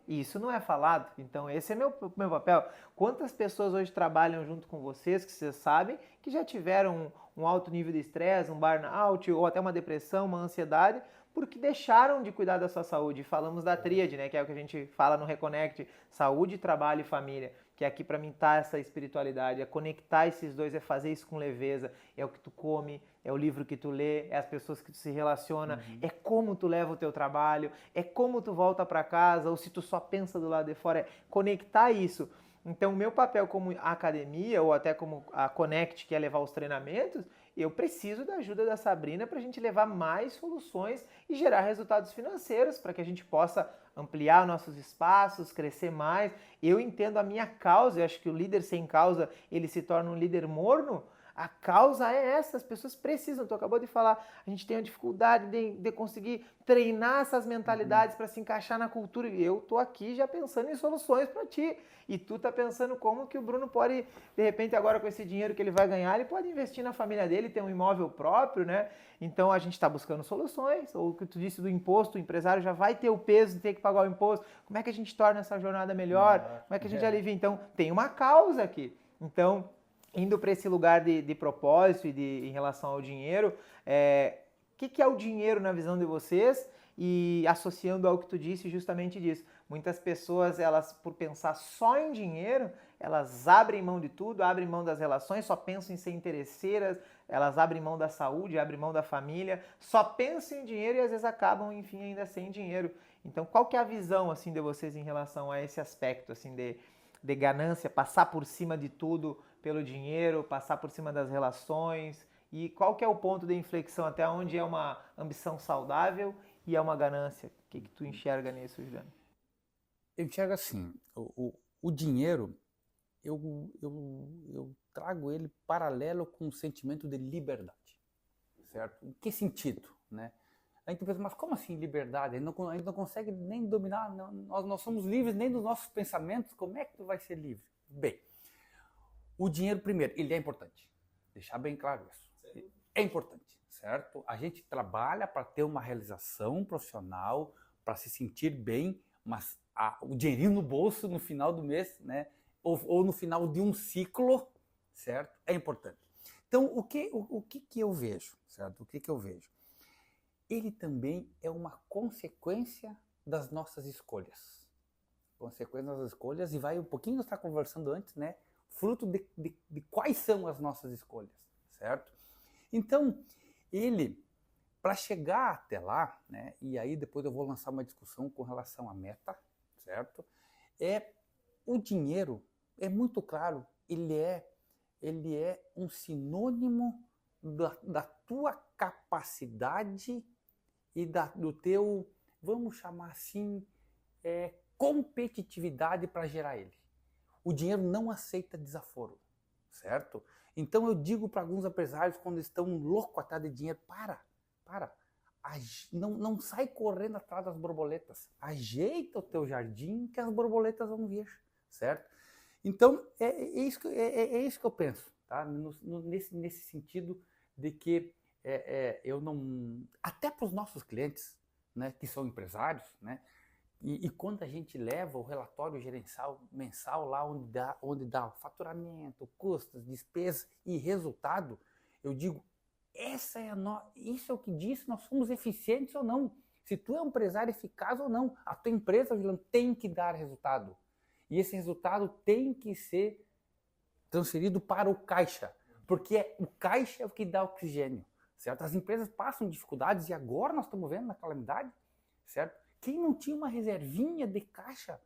E isso não é falado. Então esse é meu papel. Quantas pessoas hoje trabalham junto com vocês, que vocês sabem, que já tiveram um alto nível de estresse, um burnout ou até uma depressão, uma ansiedade, porque deixaram de cuidar da sua saúde. Falamos da tríade, né, que é o que a gente fala no Reconnect, saúde, trabalho e família, que aqui para mim tá essa espiritualidade, é conectar esses dois, é fazer isso com leveza, é o que tu come, é o livro que tu lê, é as pessoas que tu se relaciona, é como tu leva o teu trabalho, é como tu volta para casa, ou se tu só pensa do lado de fora, é conectar isso. Então, o meu papel como academia, ou até como a Connect, que é levar os treinamentos, eu preciso da ajuda da Sabrina para a gente levar mais soluções e gerar resultados financeiros para que a gente possa ampliar nossos espaços, crescer mais. Eu entendo a minha causa, eu acho que o líder sem causa, ele se torna um líder morno. A causa é essa, as pessoas precisam, tu acabou de falar, a gente tem a dificuldade de conseguir treinar essas mentalidades para se encaixar na cultura, e eu tô aqui já pensando em soluções para ti, e tu tá pensando como que o Bruno pode, de repente agora com esse dinheiro que ele vai ganhar, ele pode investir na família dele, ter um imóvel próprio, né? Então a gente está buscando soluções, ou o que tu disse do imposto, o empresário já vai ter o peso de ter que pagar o imposto, como é que a gente torna essa jornada melhor, como é que a gente alivia? Então tem uma causa aqui, então indo para esse lugar de propósito e em relação ao dinheiro, que é o dinheiro na visão de vocês? E associando ao que tu disse, justamente disso. Muitas pessoas, elas por pensar só em dinheiro, elas abrem mão de tudo, abrem mão das relações, só pensam em ser interesseiras, elas abrem mão da saúde, abrem mão da família, só pensam em dinheiro e às vezes acabam, enfim, ainda sem dinheiro. Então, qual que é a visão, assim, de vocês em relação a esse aspecto, assim, de ganância, passar por cima de tudo pelo dinheiro, passar por cima das relações, e qual que é o ponto de inflexão, até onde é uma ambição saudável e é uma ganância? O que tu enxerga nisso, Juliano? Eu enxergo assim, o dinheiro, eu trago ele paralelo com o sentimento de liberdade, certo? Em que sentido, né? A gente pensa, mas como assim liberdade? A gente não consegue nem dominar, nós somos livres nem dos nossos pensamentos, como é que tu vai ser livre? Bem, o dinheiro, primeiro, ele é importante. Deixar bem claro isso. É importante, certo? A gente trabalha para ter uma realização profissional, para se sentir bem, mas o dinheirinho no bolso no final do mês, né? Ou no final de um ciclo, certo? É importante. Então, o que eu vejo, certo? O que eu vejo? Ele também é uma consequência das nossas escolhas. Consequência das escolhas, e vai um pouquinho, nós estávamos conversando antes, né? Fruto de quais são as nossas escolhas, certo? Então, ele, para chegar até lá, né? E aí depois eu vou lançar uma discussão com relação à meta, certo? O dinheiro, é muito claro, ele é um sinônimo da tua capacidade e do teu, vamos chamar assim, competitividade para gerar ele. O dinheiro não aceita desaforo, certo? Então eu digo para alguns empresários quando estão loucos atrás de dinheiro, para. Não sai correndo atrás das borboletas. Ajeita o teu jardim que as borboletas vão vir, certo? Então é isso que eu penso, tá? Nesse sentido de que eu não... Até para os nossos clientes, né, que são empresários, né? E quando a gente leva o relatório gerencial mensal lá onde dá o faturamento, custos, despesas e resultado, eu digo, isso é o que diz se nós somos eficientes ou não. Se tu é um empresário eficaz ou não. A tua empresa, Juliano, tem que dar resultado. E esse resultado tem que ser transferido para o caixa. Porque o caixa é o que dá oxigênio, certo? As empresas passam dificuldades e agora nós estamos vendo na calamidade, certo? Quem não tinha uma reservinha de caixa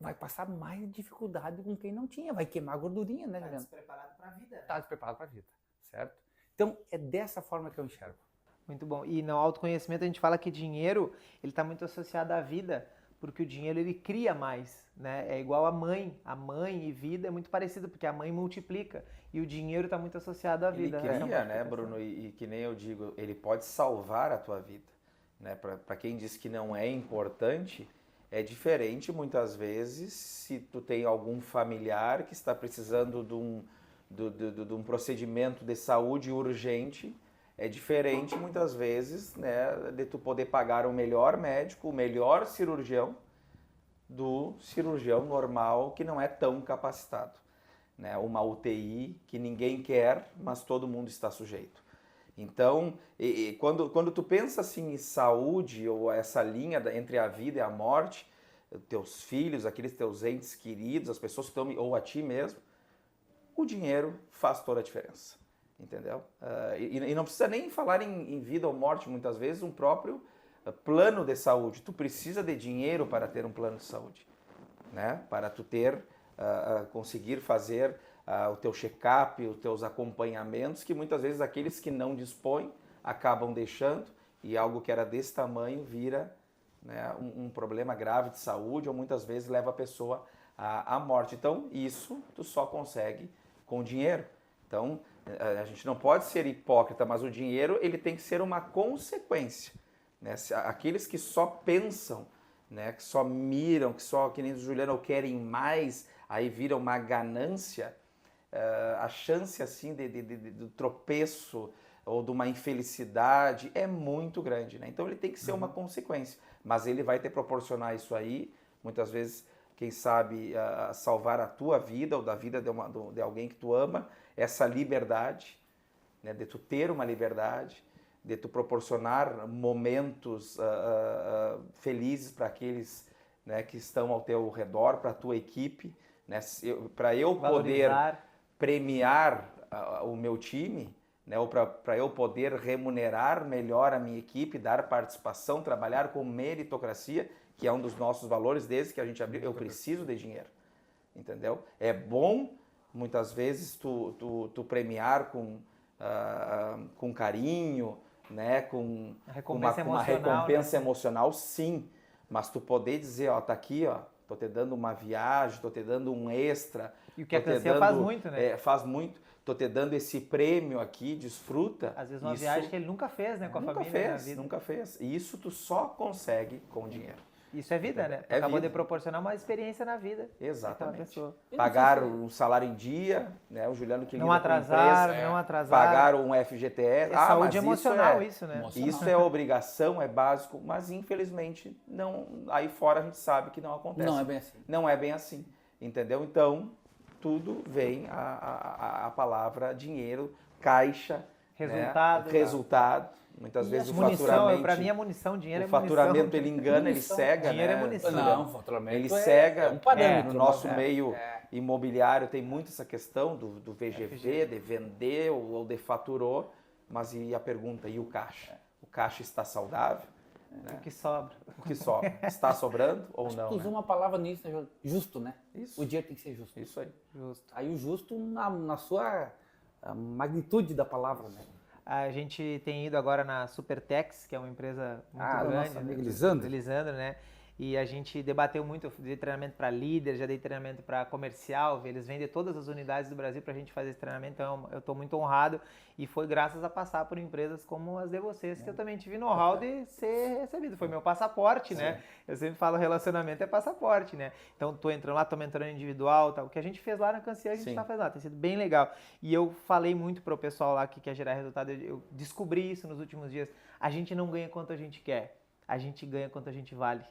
vai passar mais dificuldade com quem não tinha, vai queimar gordurinha, né, Juliano? Está despreparado para a vida. Está despreparado para a vida, certo? Então, é dessa forma que eu enxergo. Muito bom. E no autoconhecimento a gente fala que dinheiro, ele está muito associado à vida, porque o dinheiro ele cria mais, né? É igual a mãe. A mãe e vida é muito parecido, porque a mãe multiplica e o dinheiro está muito associado à vida. Ele cria, né, Bruno? E que nem eu digo, ele pode salvar a tua vida. Né? Para quem diz que não é importante, é diferente muitas vezes se tu tem algum familiar que está precisando de um procedimento de saúde urgente, é diferente muitas vezes, né, de tu poder pagar o melhor médico, o melhor cirurgião, do cirurgião normal que não é tão capacitado. né? Uma UTI que ninguém quer, mas todo mundo está sujeito. Então, quando tu pensa assim em saúde, ou essa linha entre a vida e a morte, teus filhos, aqueles teus entes queridos, as pessoas que estão, ou a ti mesmo, o dinheiro faz toda a diferença, entendeu? E não precisa nem falar em vida ou morte, muitas vezes um próprio plano de saúde. Tu precisa de dinheiro para ter um plano de saúde, né? Para tu conseguir fazer o teu check-up, os teus acompanhamentos, que muitas vezes aqueles que não dispõem acabam deixando, e algo que era desse tamanho vira, né, um problema grave de saúde, ou muitas vezes leva a pessoa à morte. Então, isso tu só consegue com dinheiro. Então, a gente não pode ser hipócrita, mas o dinheiro ele tem que ser uma consequência, né? Aqueles que só pensam, né, que só miram, que nem o Juliano, querem mais, aí vira uma ganância, a chance assim do tropeço ou de uma infelicidade é muito grande, né? Então ele tem que ser uma consequência, mas ele vai te proporcionar isso aí, muitas vezes, quem sabe, salvar a tua vida ou da vida de alguém que tu ama, essa liberdade, né, de tu ter uma liberdade, de tu proporcionar momentos felizes para aqueles, né, que estão ao teu redor, para a tua equipe, né? Para eu poder premiar o meu time, né, ou para eu poder remunerar melhor a minha equipe, dar participação, trabalhar com meritocracia, que é um dos nossos valores desde que a gente abriu, eu preciso de dinheiro, entendeu? É bom, muitas vezes, tu premiar com carinho, né, com uma recompensa emocional, sim, mas tu poder dizer, ó, tá aqui, ó, tô te dando uma viagem, tô te dando um extra. E o que acontecia faz muito, né? Faz muito. Tô te dando esse prêmio aqui, desfruta. Às vezes uma viagem que ele nunca fez, né, com a família. Nunca fez. E isso tu só consegue com dinheiro. Isso é vida, né? Acabou de proporcionar uma experiência na vida. Exatamente. Pagar um salário em dia, né? O Juliano que não atrasar, não atrasar. Pagar um FGTS. É saúde emocional isso, né? Isso é obrigação, é básico, mas infelizmente não. Aí fora a gente sabe que não acontece. Não é bem assim. Não é bem assim, entendeu? Então tudo vem a palavra dinheiro, caixa, resultado, né? Resultado. Muitas vezes o faturamento... Para mim, a munição, dinheiro é munição. O faturamento, ele engana, munição. Ele cega, dinheiro né? é munição. Não, o faturamento ele cega. Um parâmetro. No nosso meio imobiliário tem muito essa questão do VGV, de vender ou de faturou, mas e a pergunta, e o caixa? O caixa está saudável? Né? O que sobra. O que sobra. Está sobrando ou Acho não? Tu usou uma palavra nisso, né? Justo, né? Isso. O dinheiro tem que ser justo. Isso aí. Justo. Aí o justo na sua magnitude da palavra, né? A gente tem ido agora na Supertex, que é uma empresa muito grande. Nossa amiga Lisandro. Lisandro, né? E a gente debateu muito, eu dei treinamento para líder, já dei treinamento para comercial, eles vendem todas as unidades do Brasil para a gente fazer esse treinamento, então eu estou muito honrado e foi graças a passar por empresas como as de vocês que eu também tive know-how de ser recebido, foi meu passaporte, né? Eu sempre falo relacionamento é passaporte, né? Então estou entrando lá, estou mentorando individual, tal. O que a gente fez lá na Cancier a gente está fazendo lá, tem sido bem legal. E eu falei muito pro pessoal lá que quer gerar resultado, eu descobri isso nos últimos dias, a gente não ganha quanto a gente quer, a gente ganha quanto a gente vale.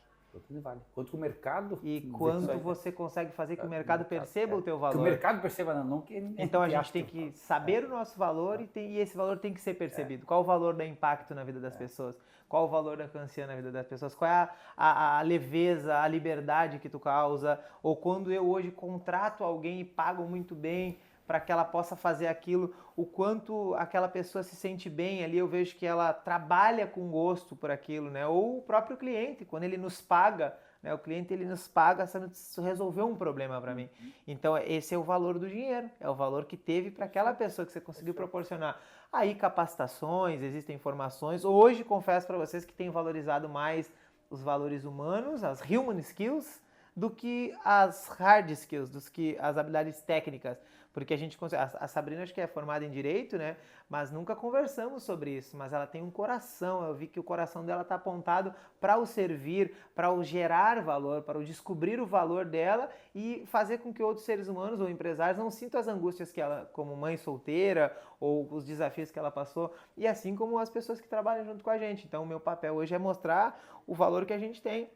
Quanto o mercado... E quanto você consegue fazer que o mercado perceba o teu valor. Que o mercado perceba, não que... Então a gente tem que saber o nosso valor e esse valor tem que ser percebido. Qual o valor do impacto na vida das pessoas? Qual o valor da Cancier na vida das pessoas? Qual é a leveza, a liberdade que tu causa? Ou quando eu hoje contrato alguém e pago muito bem para que ela possa fazer aquilo, o quanto aquela pessoa se sente bem ali, eu vejo que ela trabalha com gosto por aquilo, né? Ou o próprio cliente, quando ele nos paga, né? O cliente ele nos paga sabendo resolver um problema para mim. Então esse é o valor do dinheiro, é o valor que teve para aquela pessoa que você conseguiu proporcionar. Aí capacitações, existem informações. Hoje confesso para vocês que tenho valorizado mais os valores humanos, as human skills, do que as hard skills, do que as habilidades técnicas. Porque a gente consegue, a Sabrina acho que é formada em Direito, né? Mas nunca conversamos sobre isso, mas ela tem um coração, eu vi que o coração dela está apontado para o servir, para o gerar valor, para o descobrir o valor dela e fazer com que outros seres humanos ou empresários não sintam as angústias que ela, como mãe solteira, ou os desafios que ela passou, e assim como as pessoas que trabalham junto com a gente. Então o meu papel hoje é mostrar o valor que a gente tem.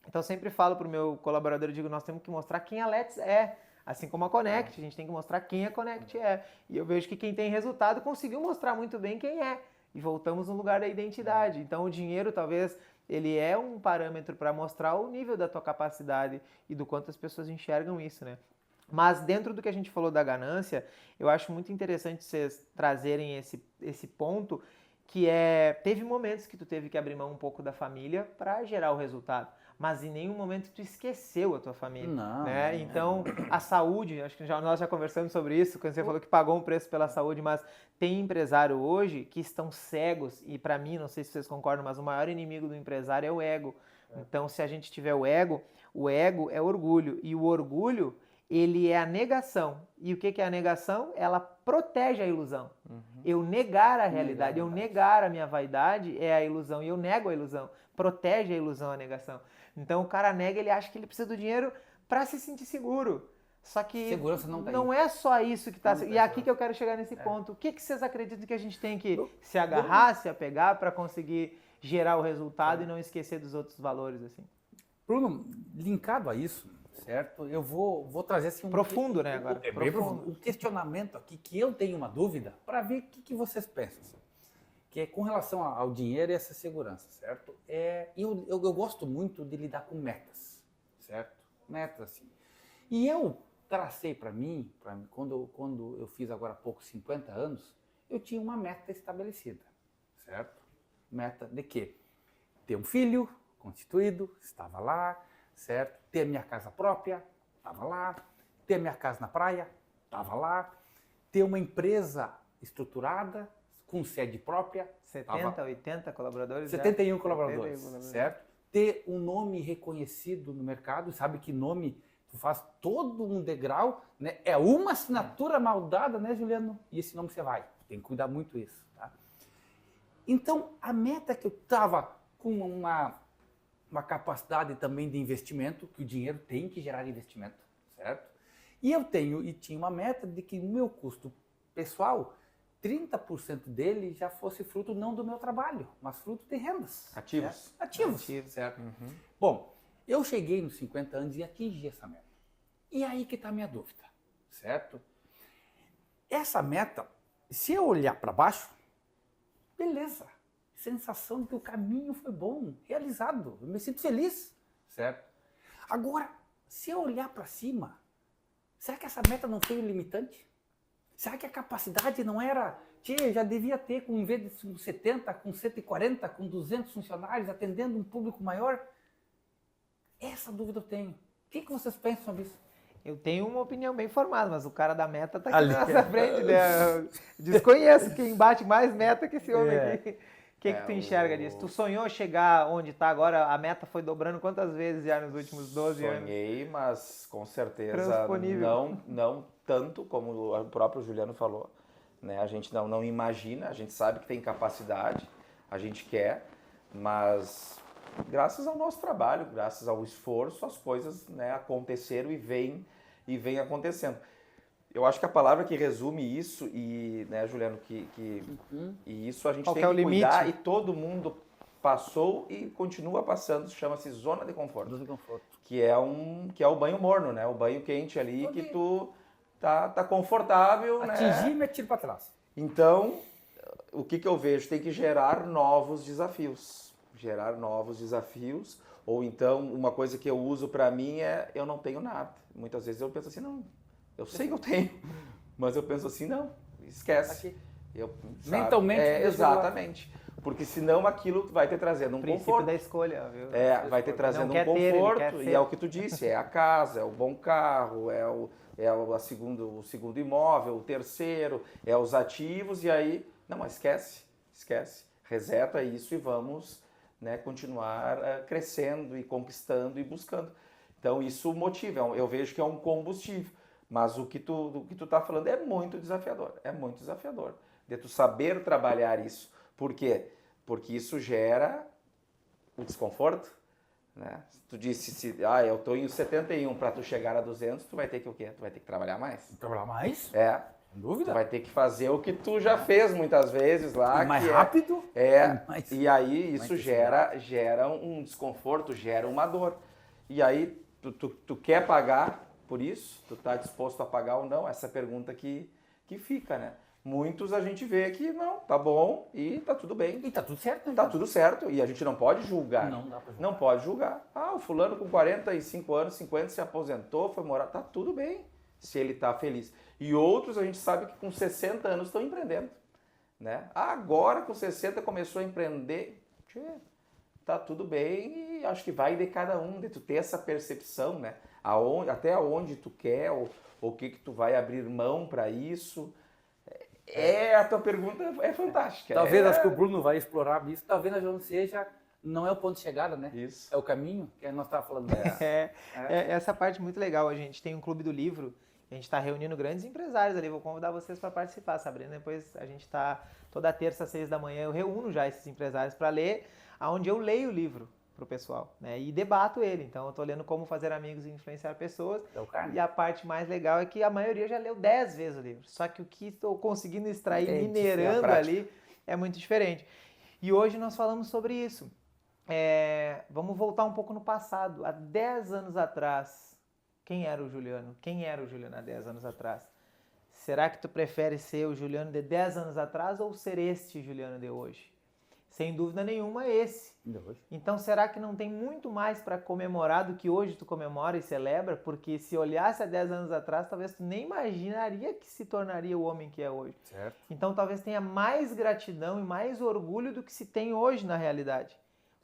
Então eu sempre falo para o meu colaborador, eu digo, nós temos que mostrar quem a Let's é. Assim como a Connect, a gente tem que mostrar quem a Connect é. E eu vejo que quem tem resultado conseguiu mostrar muito bem quem é. E voltamos no lugar da identidade. Então o dinheiro talvez ele é um parâmetro para mostrar o nível da tua capacidade e do quanto as pessoas enxergam isso, né? Mas dentro do que a gente falou da ganância, eu acho muito interessante vocês trazerem esse ponto, que teve momentos que tu teve que abrir mão um pouco da família para gerar o resultado, mas em nenhum momento tu esqueceu a tua família, Não, né? não. Então, a saúde, acho que nós já conversamos sobre isso, quando você falou que pagou um preço pela saúde, mas tem empresário hoje que estão cegos, e para mim, não sei se vocês concordam, mas o maior inimigo do empresário é o ego. Então, se a gente tiver o ego é orgulho, e o orgulho ele é a negação. E o que é a negação? Ela protege a ilusão. Eu negar a realidade, eu negar a minha vaidade é a ilusão. E eu nego a ilusão. Protege a ilusão, a negação. Então o cara nega, ele acha que ele precisa do dinheiro para se sentir seguro. Só que Segurança não tá não aí. é só isso que está... Não E tem aqui segurança. que eu quero chegar nesse ponto. O que vocês acreditam que a gente tem que se agarrar, se apegar para conseguir gerar o resultado e não esquecer dos outros valores, assim? Bruno, linkado a isso, certo? Eu vou trazer assim Profundo, né, agora? É bem profundo. Um questionamento aqui que eu tenho uma dúvida para ver o que vocês pensam. Que é com relação ao dinheiro e essa segurança, certo? Eu gosto muito de lidar com metas, certo? Metas, assim. E eu tracei para mim, quando eu fiz agora há pouco 50 anos, eu tinha uma meta estabelecida, certo? Meta de quê? Ter um filho constituído, estava lá, certo? Ter minha casa própria, estava lá. Ter minha casa na praia, estava lá. Ter uma empresa estruturada, com sede própria. 70, 80 colaboradores? 71 colaboradores, certo? Ter um nome reconhecido no mercado, sabe que nome tu faz todo um degrau, né? É uma assinatura mal dada, né, Juliano? E esse nome você vai. Tem que cuidar muito isso, tá? Então, a meta que eu estava com uma capacidade também de investimento, que o dinheiro tem que gerar investimento, certo? E tinha uma meta de que o meu custo pessoal, 30% dele já fosse fruto não do meu trabalho, mas fruto de rendas. Ativos. Certo? Ativos, certo? Bom, eu cheguei nos 50 anos e atingi essa meta. E aí que está a minha dúvida, certo? Essa meta, se eu olhar para baixo, beleza. Sensação de que o caminho foi bom, realizado. Eu me sinto feliz, certo? Agora, se eu olhar para cima, será que essa meta não foi limitante? Será que a capacidade não era... eu já devia ter, em vez de 70, com 140, com 200 funcionários, atendendo um público maior? Essa dúvida eu tenho. O que vocês pensam sobre isso? Eu tenho uma opinião bem formada, mas o cara da meta tá aqui na nossa frente, né? Eu desconheço quem bate mais meta que esse homem aqui. O que tu enxerga disso? Tu sonhou chegar onde tá agora? A meta foi dobrando quantas vezes já nos últimos 12 anos? Sonhei, mas com certeza Transponível. não tanto como o próprio Juliano falou. Né? A gente não imagina, a gente sabe que tem capacidade, a gente quer, mas graças ao nosso trabalho, graças ao esforço, as coisas, né, aconteceram e vem acontecendo. Eu acho que a palavra que resume isso, e, né, Juliano, e isso a gente Qual tem que é o que cuidar, limite? e todo mundo passou e continua passando, chama-se zona de conforto. Zona de conforto. Que é o banho morno, né? O banho quente ali que tu tá confortável, né? Atingir e me tiro para trás. Então, o que eu vejo? Tem que gerar novos desafios. Gerar novos desafios. Ou então, uma coisa que eu uso para mim é eu não tenho nada. Muitas vezes eu penso assim, não, eu sei que eu tenho, mas eu penso assim, não, esquece. Aqui. Sabe? Mentalmente. Exatamente. Porque senão aquilo vai te trazendo um Princípio conforto. da escolha, viu? Vai te trazendo Não um quer ter, ele conforto, quer e ser. é o que tu disse, é a casa, é o bom carro, o segundo imóvel, o terceiro, é os ativos, e aí, não, mas esquece, reseta isso e vamos, né, continuar crescendo e conquistando e buscando. Então isso motiva, eu vejo que é um combustível, mas o que tu tá falando é muito desafiador, de tu saber trabalhar isso. Por quê? Porque isso gera o desconforto, né? Tu disse, eu tô em 71, para tu chegar a 200, tu vai ter que o quê? Tu vai ter que trabalhar mais. Trabalhar mais? Sem Tu dúvida. vai ter que fazer o que tu já fez muitas vezes lá. E mais que rápido. Mais- E aí isso mais gera um desconforto, gera uma dor. E aí tu quer pagar por isso? Tu tá disposto a pagar ou não? Essa pergunta que fica, né? Muitos a gente vê que não, tá bom e tá tudo bem. E tá tudo certo, né? Tá tudo certo e a gente não pode julgar. Não dá pra julgar. Não pode julgar. Ah, o fulano com 45 anos, 50 se aposentou, foi morar, tá tudo bem se ele tá feliz. E outros a gente sabe que com 60 anos estão empreendendo, né? Agora com 60 começou a empreender, tá tudo bem e acho que vai de cada um, de tu ter essa percepção, né? Até onde tu quer, ou o que tu vai abrir mão para isso. A tua pergunta é fantástica. Talvez, acho que o Bruno vai explorar isso, talvez não seja, não é o ponto de chegada, né? Isso. É o caminho, que nós estávamos falando. Essa parte é muito legal. A gente tem um clube do livro, a gente está reunindo grandes empresários ali. Vou convidar vocês para participar, Sabrina. Depois a gente está, toda terça, às 6 da manhã, eu reúno já esses empresários para ler, onde eu leio o livro pro pessoal, né? E debato ele. Então eu tô lendo Como Fazer Amigos e Influenciar Pessoas. É o cara. E a parte mais legal é que a maioria já leu 10 vezes o livro. Só que o que estou conseguindo extrair, minerando ali, é muito diferente. E hoje nós falamos sobre isso. Vamos voltar um pouco no passado. Há 10 anos atrás, quem era o Juliano? Quem era o Juliano há 10 anos atrás? Será que tu prefere ser o Juliano de 10 anos atrás ou ser este Juliano de hoje? Sem dúvida nenhuma, esse. Então, será que não tem muito mais para comemorar do que hoje tu comemora e celebra? Porque se olhasse há 10 anos atrás, talvez tu nem imaginaria que se tornaria o homem que é hoje. Certo. Então, talvez tenha mais gratidão e mais orgulho do que se tem hoje na realidade.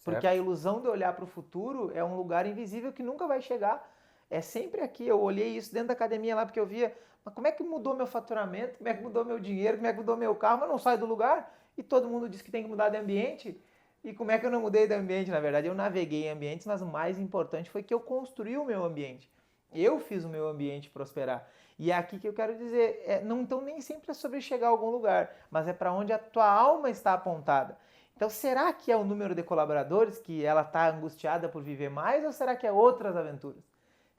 Porque a ilusão de olhar para o futuro é um lugar invisível que nunca vai chegar. É sempre aqui. Eu olhei isso dentro da academia lá, porque eu via, mas como é que mudou meu faturamento? Como é que mudou meu dinheiro? Como é que mudou meu carro? Mas não sai do lugar. E todo mundo diz que tem que mudar de ambiente. E como é que eu não mudei de ambiente? Na verdade, eu naveguei em ambientes, mas o mais importante foi que eu construí o meu ambiente. Eu fiz o meu ambiente prosperar. E é aqui que eu quero dizer, então nem sempre é sobre chegar a algum lugar, mas é para onde a tua alma está apontada. Então, será que é o número de colaboradores que ela está angustiada por viver mais ou será que é outras aventuras?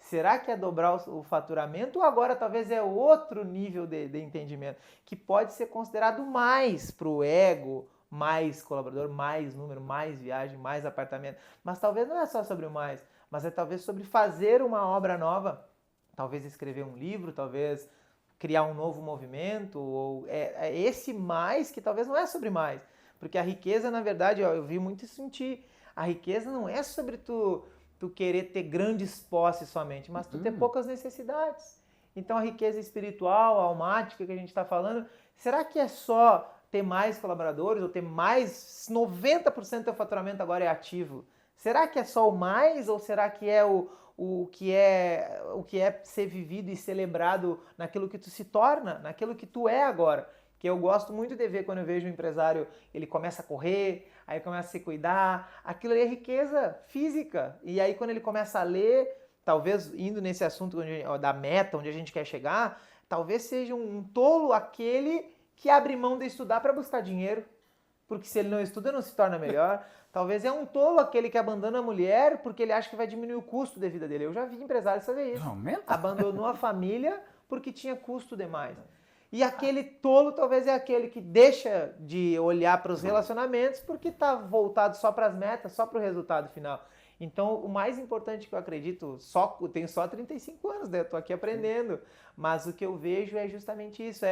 Será que é dobrar o faturamento ou agora talvez é outro nível de entendimento que pode ser considerado mais para o ego, mais colaborador, mais número, mais viagem, mais apartamento. Mas talvez não é só sobre o mais, mas é talvez sobre fazer uma obra nova, talvez escrever um livro, talvez criar um novo movimento, ou é esse mais que talvez não é sobre mais. Porque a riqueza, na verdade, eu vi muito isso em ti, a riqueza não é sobre tu querer ter grandes posses somente, mas tu ter poucas necessidades. Então a riqueza espiritual, almática que a gente está falando, será que é só ter mais colaboradores ou ter mais 90% do teu faturamento agora é ativo? Será que é só o mais ou será que é o que é ser vivido e celebrado naquilo que tu se torna, naquilo que tu é agora? Que eu gosto muito de ver quando eu vejo um empresário, ele começa a correr, aí começa a se cuidar, aquilo ali é riqueza física. E aí quando ele começa a ler, talvez indo nesse assunto da meta, onde a gente quer chegar, talvez seja um tolo aquele que abre mão de estudar para buscar dinheiro. Porque se ele não estuda, não se torna melhor. Talvez é um tolo aquele que abandona a mulher porque ele acha que vai diminuir o custo de vida dele. Eu já vi empresários fazer isso. Abandonou a família porque tinha custo demais. E aquele tolo talvez é aquele que deixa de olhar para os relacionamentos porque está voltado só para as metas, só para o resultado final. Então, o mais importante que eu acredito, eu tenho só 35 anos, né? Eu estou aqui aprendendo, mas o que eu vejo é justamente isso,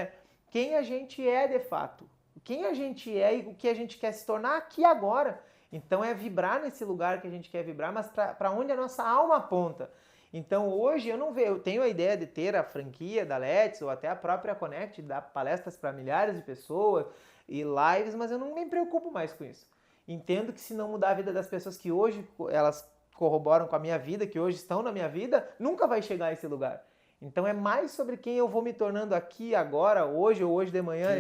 quem a gente é de fato, quem a gente é e o que a gente quer se tornar aqui agora. Então, é vibrar nesse lugar que a gente quer vibrar, mas para onde a nossa alma aponta. Então hoje eu tenho a ideia de ter a franquia da Let's ou até a própria Connect, dar palestras para milhares de pessoas e lives, mas eu não me preocupo mais com isso. Entendo que se não mudar a vida das pessoas que hoje elas corroboram com a minha vida, que hoje estão na minha vida, nunca vai chegar a esse lugar. Então é mais sobre quem eu vou me tornando aqui, agora, hoje ou hoje de manhã.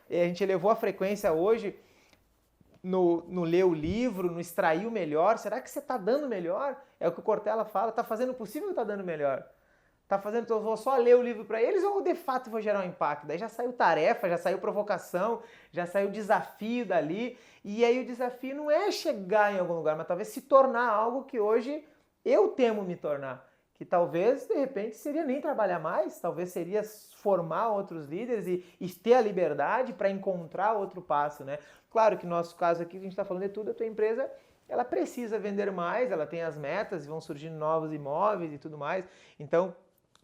A gente elevou a frequência hoje no ler o livro, no extrair o melhor. Será que você está dando melhor? É o que o Cortella fala, está fazendo o possível ou está dando melhor? Está fazendo, então eu vou só ler o livro para eles ou de fato vou gerar um impacto? Daí já saiu tarefa, já saiu provocação, já saiu desafio dali. E aí o desafio não é chegar em algum lugar, mas talvez se tornar algo que hoje eu temo me tornar. Que talvez, de repente, seria nem trabalhar mais, talvez seria formar outros líderes e ter a liberdade para encontrar outro passo, né? Claro que no nosso caso aqui, a gente está falando de tudo, a tua empresa, ela precisa vender mais, ela tem as metas, vão surgindo novos imóveis e tudo mais. Então,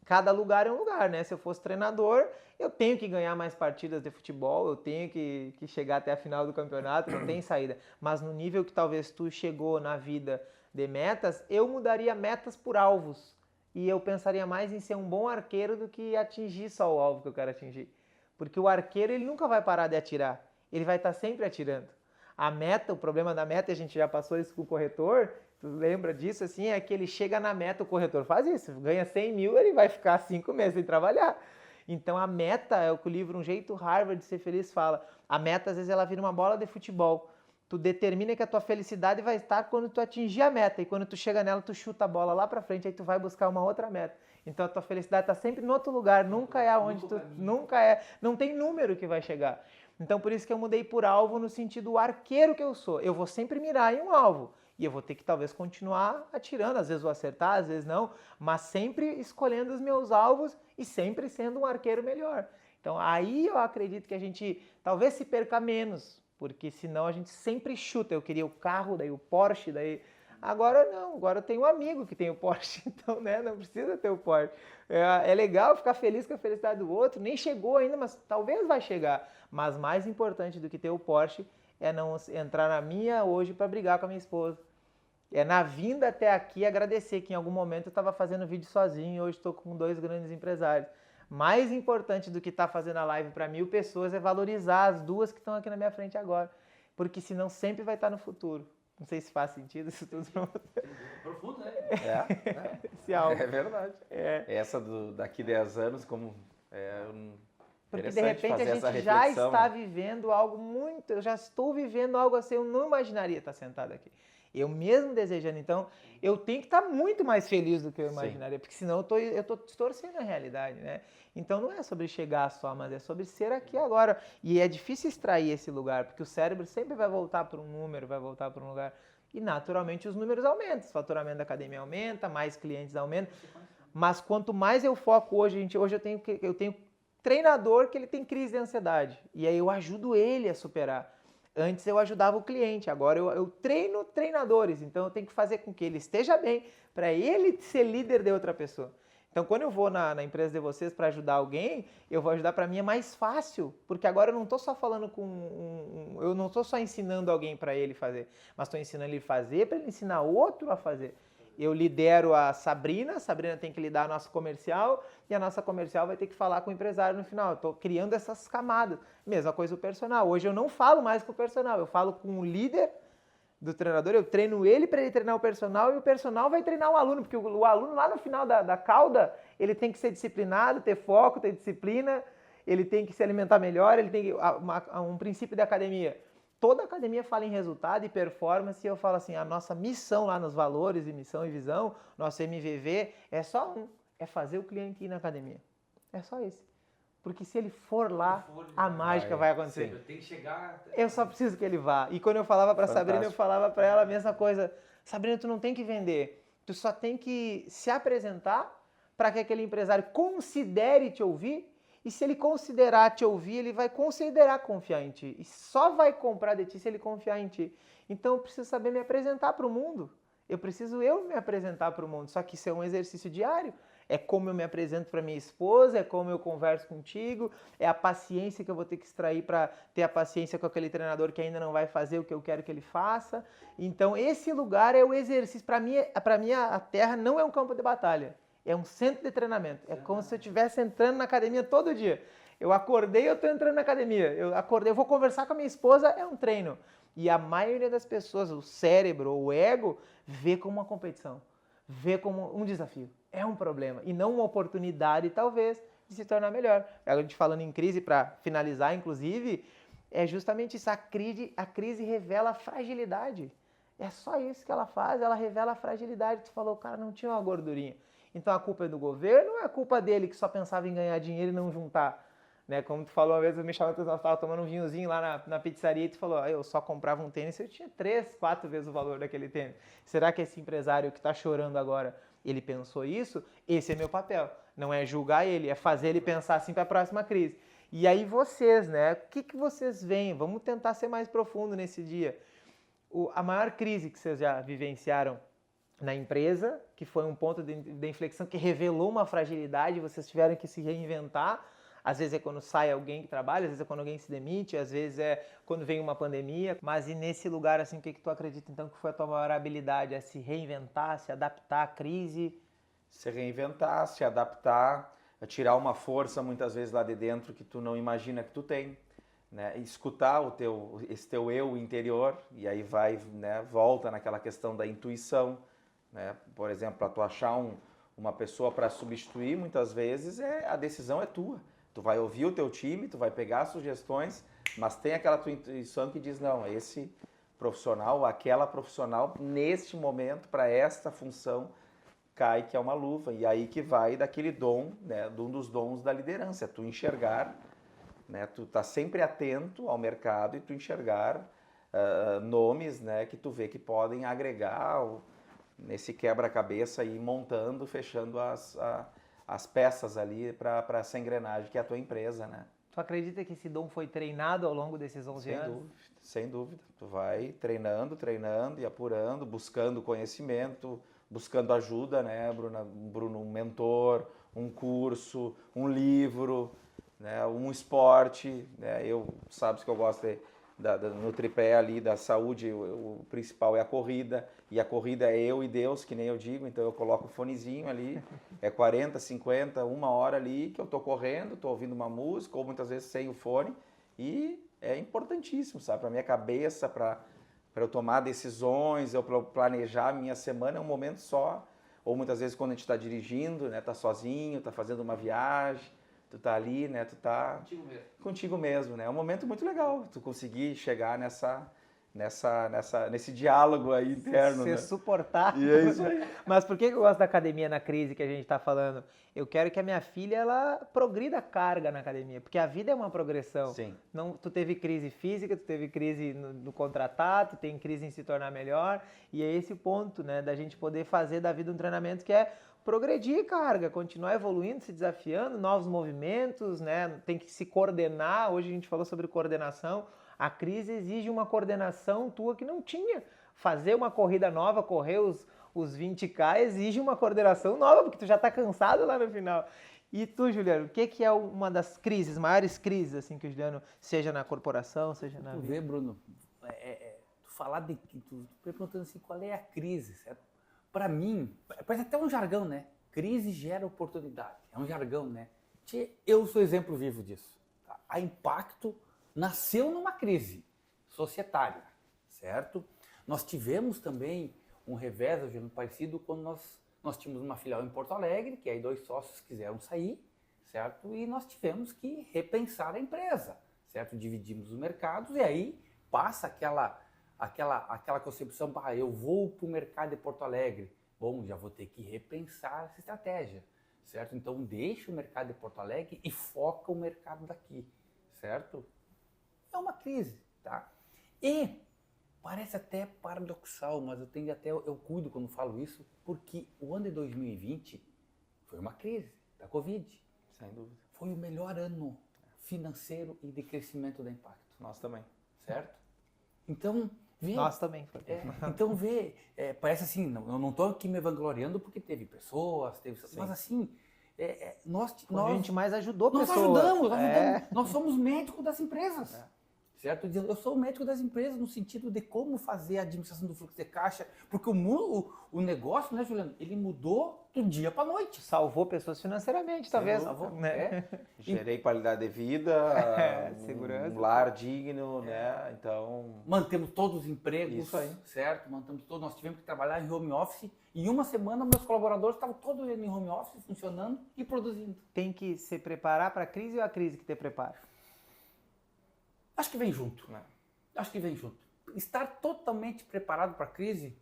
cada lugar é um lugar, né? Se eu fosse treinador, eu tenho que ganhar mais partidas de futebol, eu tenho que chegar até a final do campeonato, não tem saída. Mas no nível que talvez tu chegou na vida de metas, eu mudaria metas por alvos. E eu pensaria mais em ser um bom arqueiro do que atingir só o alvo que eu quero atingir. Porque o arqueiro, ele nunca vai parar de atirar. Ele vai estar sempre atirando. A meta, o problema da meta, a gente já passou isso com o corretor, tu lembra disso, assim, é que ele chega na meta, o corretor faz isso, ganha 100 mil, ele vai ficar 5 meses sem trabalhar. Então a meta, é o que o livro Um Jeito Harvard de Ser Feliz fala, a meta às vezes ela vira uma bola de futebol. Tu determina que a tua felicidade vai estar quando tu atingir a meta, e quando tu chega nela, tu chuta a bola lá pra frente, aí tu vai buscar uma outra meta. Então a tua felicidade tá sempre no outro lugar, nunca é aonde tu, nunca é, não tem número que vai chegar. Então por isso que eu mudei por alvo no sentido arqueiro que eu sou. Eu vou sempre mirar em um alvo. E eu vou ter que talvez continuar atirando, às vezes vou acertar, às vezes não, mas sempre escolhendo os meus alvos e sempre sendo um arqueiro melhor. Então aí eu acredito que a gente talvez se perca menos, porque senão a gente sempre chuta. Eu queria o carro, daí o Porsche, daí... Agora não, agora eu tenho um amigo que tem o Porsche, então né, não precisa ter o Porsche. É legal ficar feliz com a felicidade do outro, nem chegou ainda, mas talvez vai chegar. Mas mais importante do que ter o Porsche é não entrar na minha hoje para brigar com a minha esposa. É na vinda até aqui agradecer que em algum momento eu estava fazendo vídeo sozinho e hoje estou com 2 grandes empresários. Mais importante do que estar fazendo a live para 1000 pessoas é valorizar as 2 que estão aqui na minha frente agora. Porque senão sempre vai estar no futuro. Não sei se faz sentido isso tudo. Profundo, né? Esse algo. É verdade. Essa daqui 10 anos, como... Porque de repente a gente já está vivendo algo muito... Eu já estou vivendo algo assim, eu não imaginaria estar sentado aqui. Eu mesmo desejando, então, eu tenho que estar muito mais feliz do que eu imaginaria, porque senão eu estou distorcendo a realidade, né? Então não é sobre chegar só, mas é sobre ser aqui agora. E é difícil extrair esse lugar, porque o cérebro sempre vai voltar para um número, vai voltar para um lugar. E naturalmente os números aumentam, o faturamento da academia aumenta, mais clientes aumentam. Mas quanto mais eu foco hoje, hoje eu tenho treinador que ele tem crise de ansiedade. E aí eu ajudo ele a superar. Antes eu ajudava o cliente, agora eu treino treinadores, então eu tenho que fazer com que ele esteja bem para ele ser líder de outra pessoa. Então quando eu vou na empresa de vocês para ajudar alguém, eu vou ajudar, para mim é mais fácil, porque agora eu não estou só falando eu não estou só ensinando alguém para ele fazer, mas estou ensinando ele a fazer para ele ensinar outro a fazer. Eu lidero a Sabrina tem que lidar a nossa comercial e a nossa comercial vai ter que falar com o empresário no final. Eu estou criando essas camadas. Mesma coisa o personal. Hoje eu não falo mais com o personal, eu falo com o líder do treinador, eu treino ele para ele treinar o personal e o personal vai treinar o aluno, porque o aluno lá no final da cauda, ele tem que ser disciplinado, ter foco, ter disciplina, ele tem que se alimentar melhor, ele tem que, um princípio da academia. Toda academia fala em resultado e performance e eu falo assim, a nossa missão lá nos valores e missão e visão, nosso MVV, é só é fazer o cliente ir na academia. É só esse. Porque se ele for lá, a mágica vai acontecer. Eu tenho que chegar... Eu só preciso que ele vá. E quando eu falava para Sabrina, eu falava para ela a mesma coisa. Sabrina, tu não tem que vender. Tu só tem que se apresentar para que aquele empresário considere te ouvir. E se ele considerar te ouvir, ele vai considerar confiar em ti. E só vai comprar de ti se ele confiar em ti. Então eu preciso saber me apresentar para o mundo. Eu preciso me apresentar para o mundo. Só que isso é um exercício diário. É como eu me apresento para minha esposa, é como eu converso contigo, é a paciência que eu vou ter que extrair para ter a paciência com aquele treinador que ainda não vai fazer o que eu quero que ele faça. Então esse lugar é o exercício. Para mim a Terra não é um campo de batalha. É um centro de treinamento. É como se eu estivesse entrando na academia todo dia. Eu acordei, eu estou entrando na academia. Eu acordei, eu vou conversar com a minha esposa, é um treino. E a maioria das pessoas, o cérebro, o ego, vê como uma competição. Vê como um desafio. É um problema. E não uma oportunidade, talvez, de se tornar melhor. A gente falando em crise, para finalizar, inclusive, é justamente isso. A crise revela a fragilidade. É só isso que ela faz. Ela revela a fragilidade. Tu falou, o cara não tinha uma gordurinha. Então a culpa é do governo ou é a culpa dele que só pensava em ganhar dinheiro e não juntar? Né? Como tu falou uma vez, eu me chamava, nós estávamos tomando um vinhozinho lá na pizzaria e tu falou, eu só comprava um tênis, eu tinha 3, 4 vezes o valor daquele tênis. Será que esse empresário que está chorando agora, ele pensou isso? Esse é meu papel. Não é julgar ele, é fazer ele pensar assim para a próxima crise. E aí vocês, né? O que vocês veem? Vamos tentar ser mais profundo nesse dia. A maior crise que vocês já vivenciaram na empresa, que foi um ponto de inflexão que revelou uma fragilidade, vocês tiveram que se reinventar. Às vezes é quando sai alguém que trabalha, às vezes é quando alguém se demite, às vezes é quando vem uma pandemia. Mas e nesse lugar, assim, o que tu acredita, então, que foi a tua maior habilidade? É se reinventar, se adaptar à crise? Se reinventar, se adaptar, tirar uma força, muitas vezes, lá de dentro que tu não imagina que tu tem. Né? Escutar esse teu eu interior, e aí vai, né, volta naquela questão da intuição. Né? Por exemplo, para tu achar uma pessoa para substituir, muitas vezes a decisão é tua. Tu vai ouvir o teu time, tu vai pegar sugestões, mas tem aquela tua intuição que diz, não, esse profissional, aquela profissional, neste momento, para esta função, cai que é uma luva. E aí que vai daquele dom, né, de um dos dons da liderança, é tu enxergar, né, tu tá sempre atento ao mercado e tu enxergar nomes, né, que tu vê que podem agregar nesse quebra-cabeça e montando, fechando as peças ali para essa engrenagem que é a tua empresa, né? Tu acredita que esse dom foi treinado ao longo desses 11 anos? Sem dúvida. Tu vai treinando e apurando, buscando conhecimento, buscando ajuda, né, Bruno? Um mentor, um curso, um livro, né, um esporte. Né? Sabes que eu gosto no tripé ali da saúde, o principal é a corrida, e a corrida é eu e Deus, que nem eu digo, então eu coloco o fonezinho ali, é 40, 50, uma hora ali que eu tô correndo, tô ouvindo uma música, ou muitas vezes sem o fone, e é importantíssimo, sabe, para minha cabeça, para eu tomar decisões, para eu planejar a minha semana, é um momento só, ou muitas vezes quando a gente está dirigindo, né, tá sozinho, tá fazendo uma viagem, tu tá ali, né, tu tá contigo mesmo, né, é um momento muito legal, tu conseguir chegar nesse diálogo aí interno, Se né? suportar. E é isso aí. Mas por que eu gosto da academia na crise que a gente está falando? Eu quero que a minha filha ela progrida carga na academia, porque a vida é uma progressão. Sim. Não, tu teve crise física, tu teve crise no contratar, tu tem crise em se tornar melhor, e é esse o ponto, né, da gente poder fazer da vida um treinamento que é progredir carga, continuar evoluindo, se desafiando, novos movimentos, né? Tem que se coordenar. Hoje a gente falou sobre coordenação. A crise exige uma coordenação tua que não tinha. Fazer uma corrida nova, correr os 20K, exige uma coordenação nova, porque tu já tá cansado lá no final. E tu, Juliano, o que é uma das crises, maiores crises, assim, que o Juliano, seja na corporação, seja na vida? Tu vê, Bruno, tu falar tu perguntando assim, qual é a crise, certo? Para mim, parece até um jargão, né? Crise gera oportunidade. É um jargão, né? Eu sou exemplo vivo disso. Tá? A Impacto nasceu numa crise societária, certo? Nós tivemos também um revés, parecido, quando nós tínhamos uma filial em Porto Alegre, que aí 2 sócios quiseram sair, certo? E nós tivemos que repensar a empresa, certo? Dividimos os mercados e aí passa aquela concepção, eu vou para o mercado de Porto Alegre, bom, já vou ter que repensar essa estratégia, certo? Então deixa o mercado de Porto Alegre e foca o mercado daqui, certo? É uma crise, tá? E parece até paradoxal, mas eu cuido quando falo isso, porque o ano de 2020 foi uma crise da Covid. Sem dúvida. Foi o melhor ano financeiro e de crescimento da Impacto. Nós também. Certo? Então, vê... Nós também. Então, vê, parece assim, eu não estou aqui me vangloriando porque teve pessoas, mas assim, a gente mais ajudou pessoas. Nós ajudamos. Nós somos médicos das empresas. Certo? Eu sou o médico das empresas no sentido de como fazer a administração do fluxo de caixa, porque o negócio, né, Juliano, ele mudou do dia para a noite. Salvou pessoas financeiramente, talvez. Salvou, Gerei qualidade de vida, segurança, um lar digno, né? Então... Mantemos todos os empregos, isso aí. Certo? Mantemos todos. Nós tivemos que trabalhar em home office. Em uma semana, meus colaboradores estavam todos em home office, funcionando e produzindo. Tem que se preparar para a crise ou a crise que te prepara? Acho que vem junto. Né? Acho que vem junto. Estar totalmente preparado para a crise,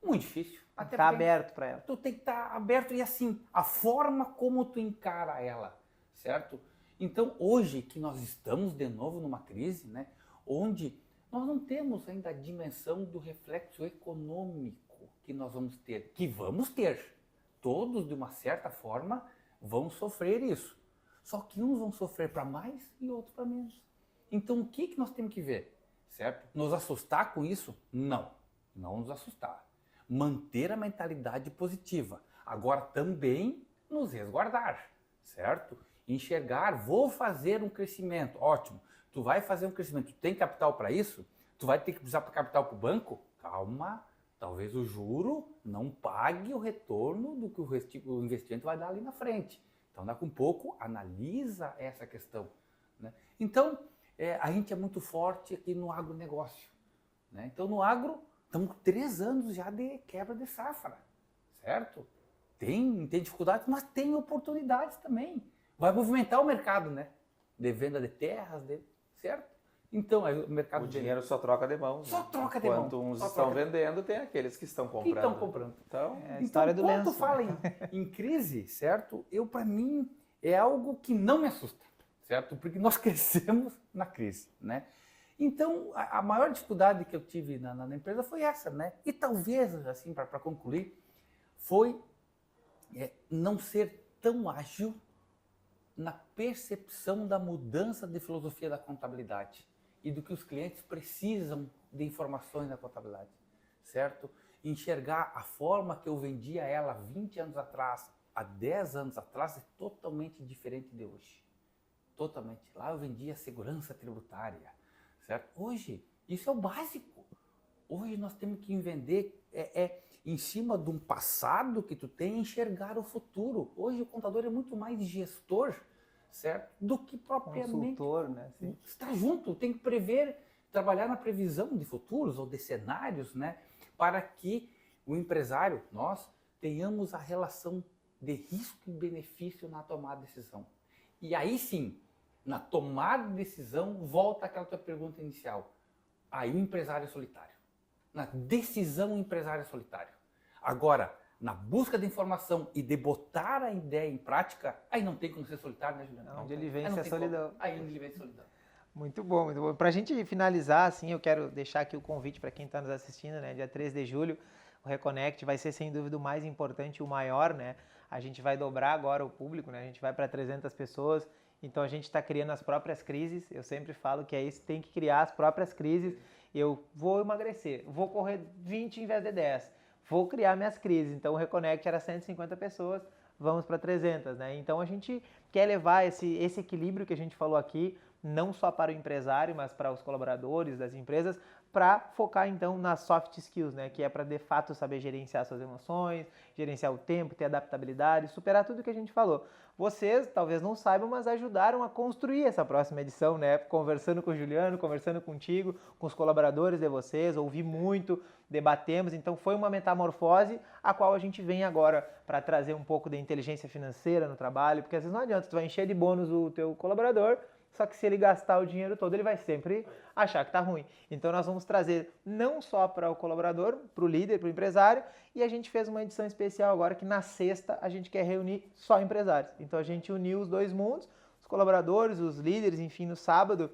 muito difícil. Está aberto para ela. Tu tem que estar aberto e assim, a forma como tu encara ela, certo? Então, hoje que nós estamos de novo numa crise, né, onde nós não temos ainda a dimensão do reflexo econômico que nós vamos ter. Todos, de uma certa forma, vão sofrer isso. Só que uns vão sofrer para mais e outros para menos. Então, o que nós temos que ver? Certo? Nos assustar com isso? Não nos assustar. manter a mentalidade positiva. Agora também nos resguardar, certo? Enxergar, vou fazer um crescimento, ótimo. Tu vai fazer um crescimento, tu tem capital para isso? Tu vai ter que precisar para capital para o banco? Calma, talvez o juro não pague o retorno do que o investimento vai dar ali na frente. Então, daqui um pouco, analisa essa questão, né? Então, a gente é muito forte aqui no agronegócio, né? Então, no agro, estamos com 3 anos já de quebra de safra, certo? Tem dificuldades, mas tem oportunidades também. Vai movimentar o mercado, né? De venda de terras, certo? Então, o mercado... O dinheiro só troca de mão. Só né? troca de mão. Enquanto uns Só estão troca vendendo, tem aqueles que estão comprando. Que estão comprando. Então, É a história do quando lenço. fala em crise, certo? Para mim, é algo que não me assusta, certo? Porque nós crescemos na crise, né? Então, a maior dificuldade que eu tive na empresa foi essa, né? E talvez, assim, para concluir, foi não ser tão ágil na percepção da mudança de filosofia da contabilidade e do que os clientes precisam de informações da contabilidade, certo? Enxergar a forma que eu vendia ela 20 anos atrás, há 10 anos atrás, é totalmente diferente de hoje. Totalmente. Lá eu vendia segurança tributária, certo? Hoje, isso é o básico. Hoje nós temos que vender em cima de um passado que tu tem, enxergar o futuro. Hoje o contador é muito mais gestor, certo? Do que propriamente... Consultor, né? Sim. Está junto, tem que prever, trabalhar na previsão de futuros ou de cenários, né? Para que o empresário, nós, tenhamos a relação de risco e benefício na tomada de decisão. E aí sim, na tomada de decisão, volta aquela tua pergunta inicial. Aí o empresário é solitário. Na decisão, o empresário é solitário. Agora, na busca de informação e de botar a ideia em prática, aí não tem como ser solitário, né, Juliano? Onde ele vence a solidão. Aí onde ele vence a solidão. Muito bom, muito bom. Para a gente finalizar, assim, eu quero deixar aqui o convite para quem está nos assistindo, né? Dia 3 de julho, o Reconnect vai ser, sem dúvida, o mais importante e o maior, né? A gente vai dobrar agora o público, né? A gente vai para 300 pessoas, então a gente está criando as próprias crises. Eu sempre falo que é isso, tem que criar as próprias crises. Eu vou emagrecer, vou correr 20 em vez de 10, vou criar minhas crises. Então o Reconnect era 150 pessoas, vamos para 300, né? Então a gente quer levar esse equilíbrio que a gente falou aqui, não só para o empresário, mas para os colaboradores das empresas, para focar então nas soft skills, né? Que é para de fato saber gerenciar suas emoções, gerenciar o tempo, ter adaptabilidade, superar tudo que a gente falou. Vocês talvez não saibam, mas ajudaram a construir essa próxima edição, né? Conversando com o Juliano, conversando contigo, com os colaboradores de vocês, ouvi muito, debatemos, então foi uma metamorfose a qual a gente vem agora para trazer um pouco de inteligência financeira no trabalho, porque às vezes não adianta, tu vai encher de bônus o teu colaborador, só que se ele gastar o dinheiro todo, ele vai sempre achar que tá ruim. Então nós vamos trazer não só para o colaborador, para o líder, para o empresário, e a gente fez uma edição especial agora que na sexta a gente quer reunir só empresários. Então a gente uniu os dois mundos, os colaboradores, os líderes, enfim, no sábado,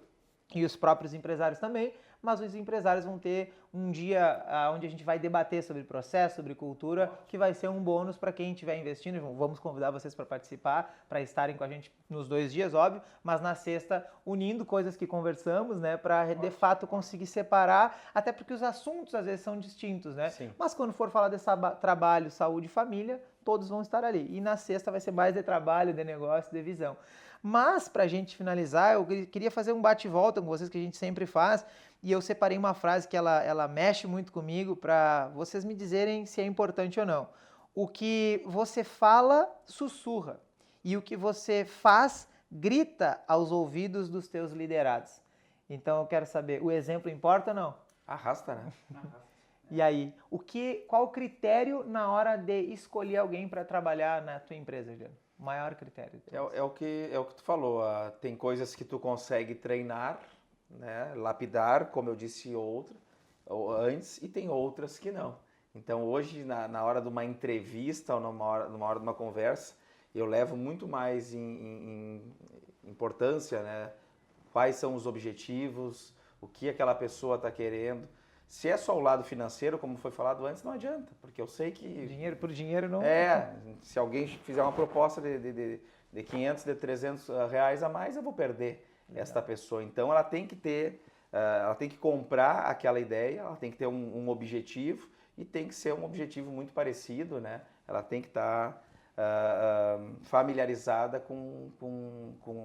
e os próprios empresários também, mas os empresários vão ter um dia onde a gente vai debater sobre processo, sobre cultura, que vai ser um bônus para quem estiver investindo. Vamos convidar vocês para participar, para estarem com a gente nos 2 dias, óbvio, mas na sexta unindo coisas que conversamos, né, para de fato conseguir separar, até porque os assuntos às vezes são distintos, né? Sim. Mas quando for falar de trabalho, saúde e família, todos vão estar ali. E na sexta vai ser mais de trabalho, de negócio, de visão. Mas, para a gente finalizar, eu queria fazer um bate-volta com vocês, que a gente sempre faz, e eu separei uma frase que ela mexe muito comigo, para vocês me dizerem se é importante ou não. O que você fala, sussurra, e o que você faz, grita aos ouvidos dos teus liderados. Então, eu quero saber, o exemplo importa ou não? arrasta, né? E aí, qual o critério na hora de escolher alguém para trabalhar na tua empresa, Juliano? O maior critério. É o que tu falou. Tem coisas que tu consegue treinar, né, lapidar, como eu disse antes, e tem outras que não. Então hoje, na hora de uma entrevista ou numa hora de uma conversa, eu levo muito mais em importância, né, quais são os objetivos, o que aquela pessoa está querendo. Se é só o lado financeiro, como foi falado antes, não adianta, porque eu sei que... Dinheiro por dinheiro não... se alguém fizer uma proposta de 500, de 300 reais a mais, eu vou perder esta pessoa. Então ela tem que ter, ela tem que comprar aquela ideia, ela tem que ter um objetivo e tem que ser um objetivo muito parecido, né? Ela tem que estar familiarizada com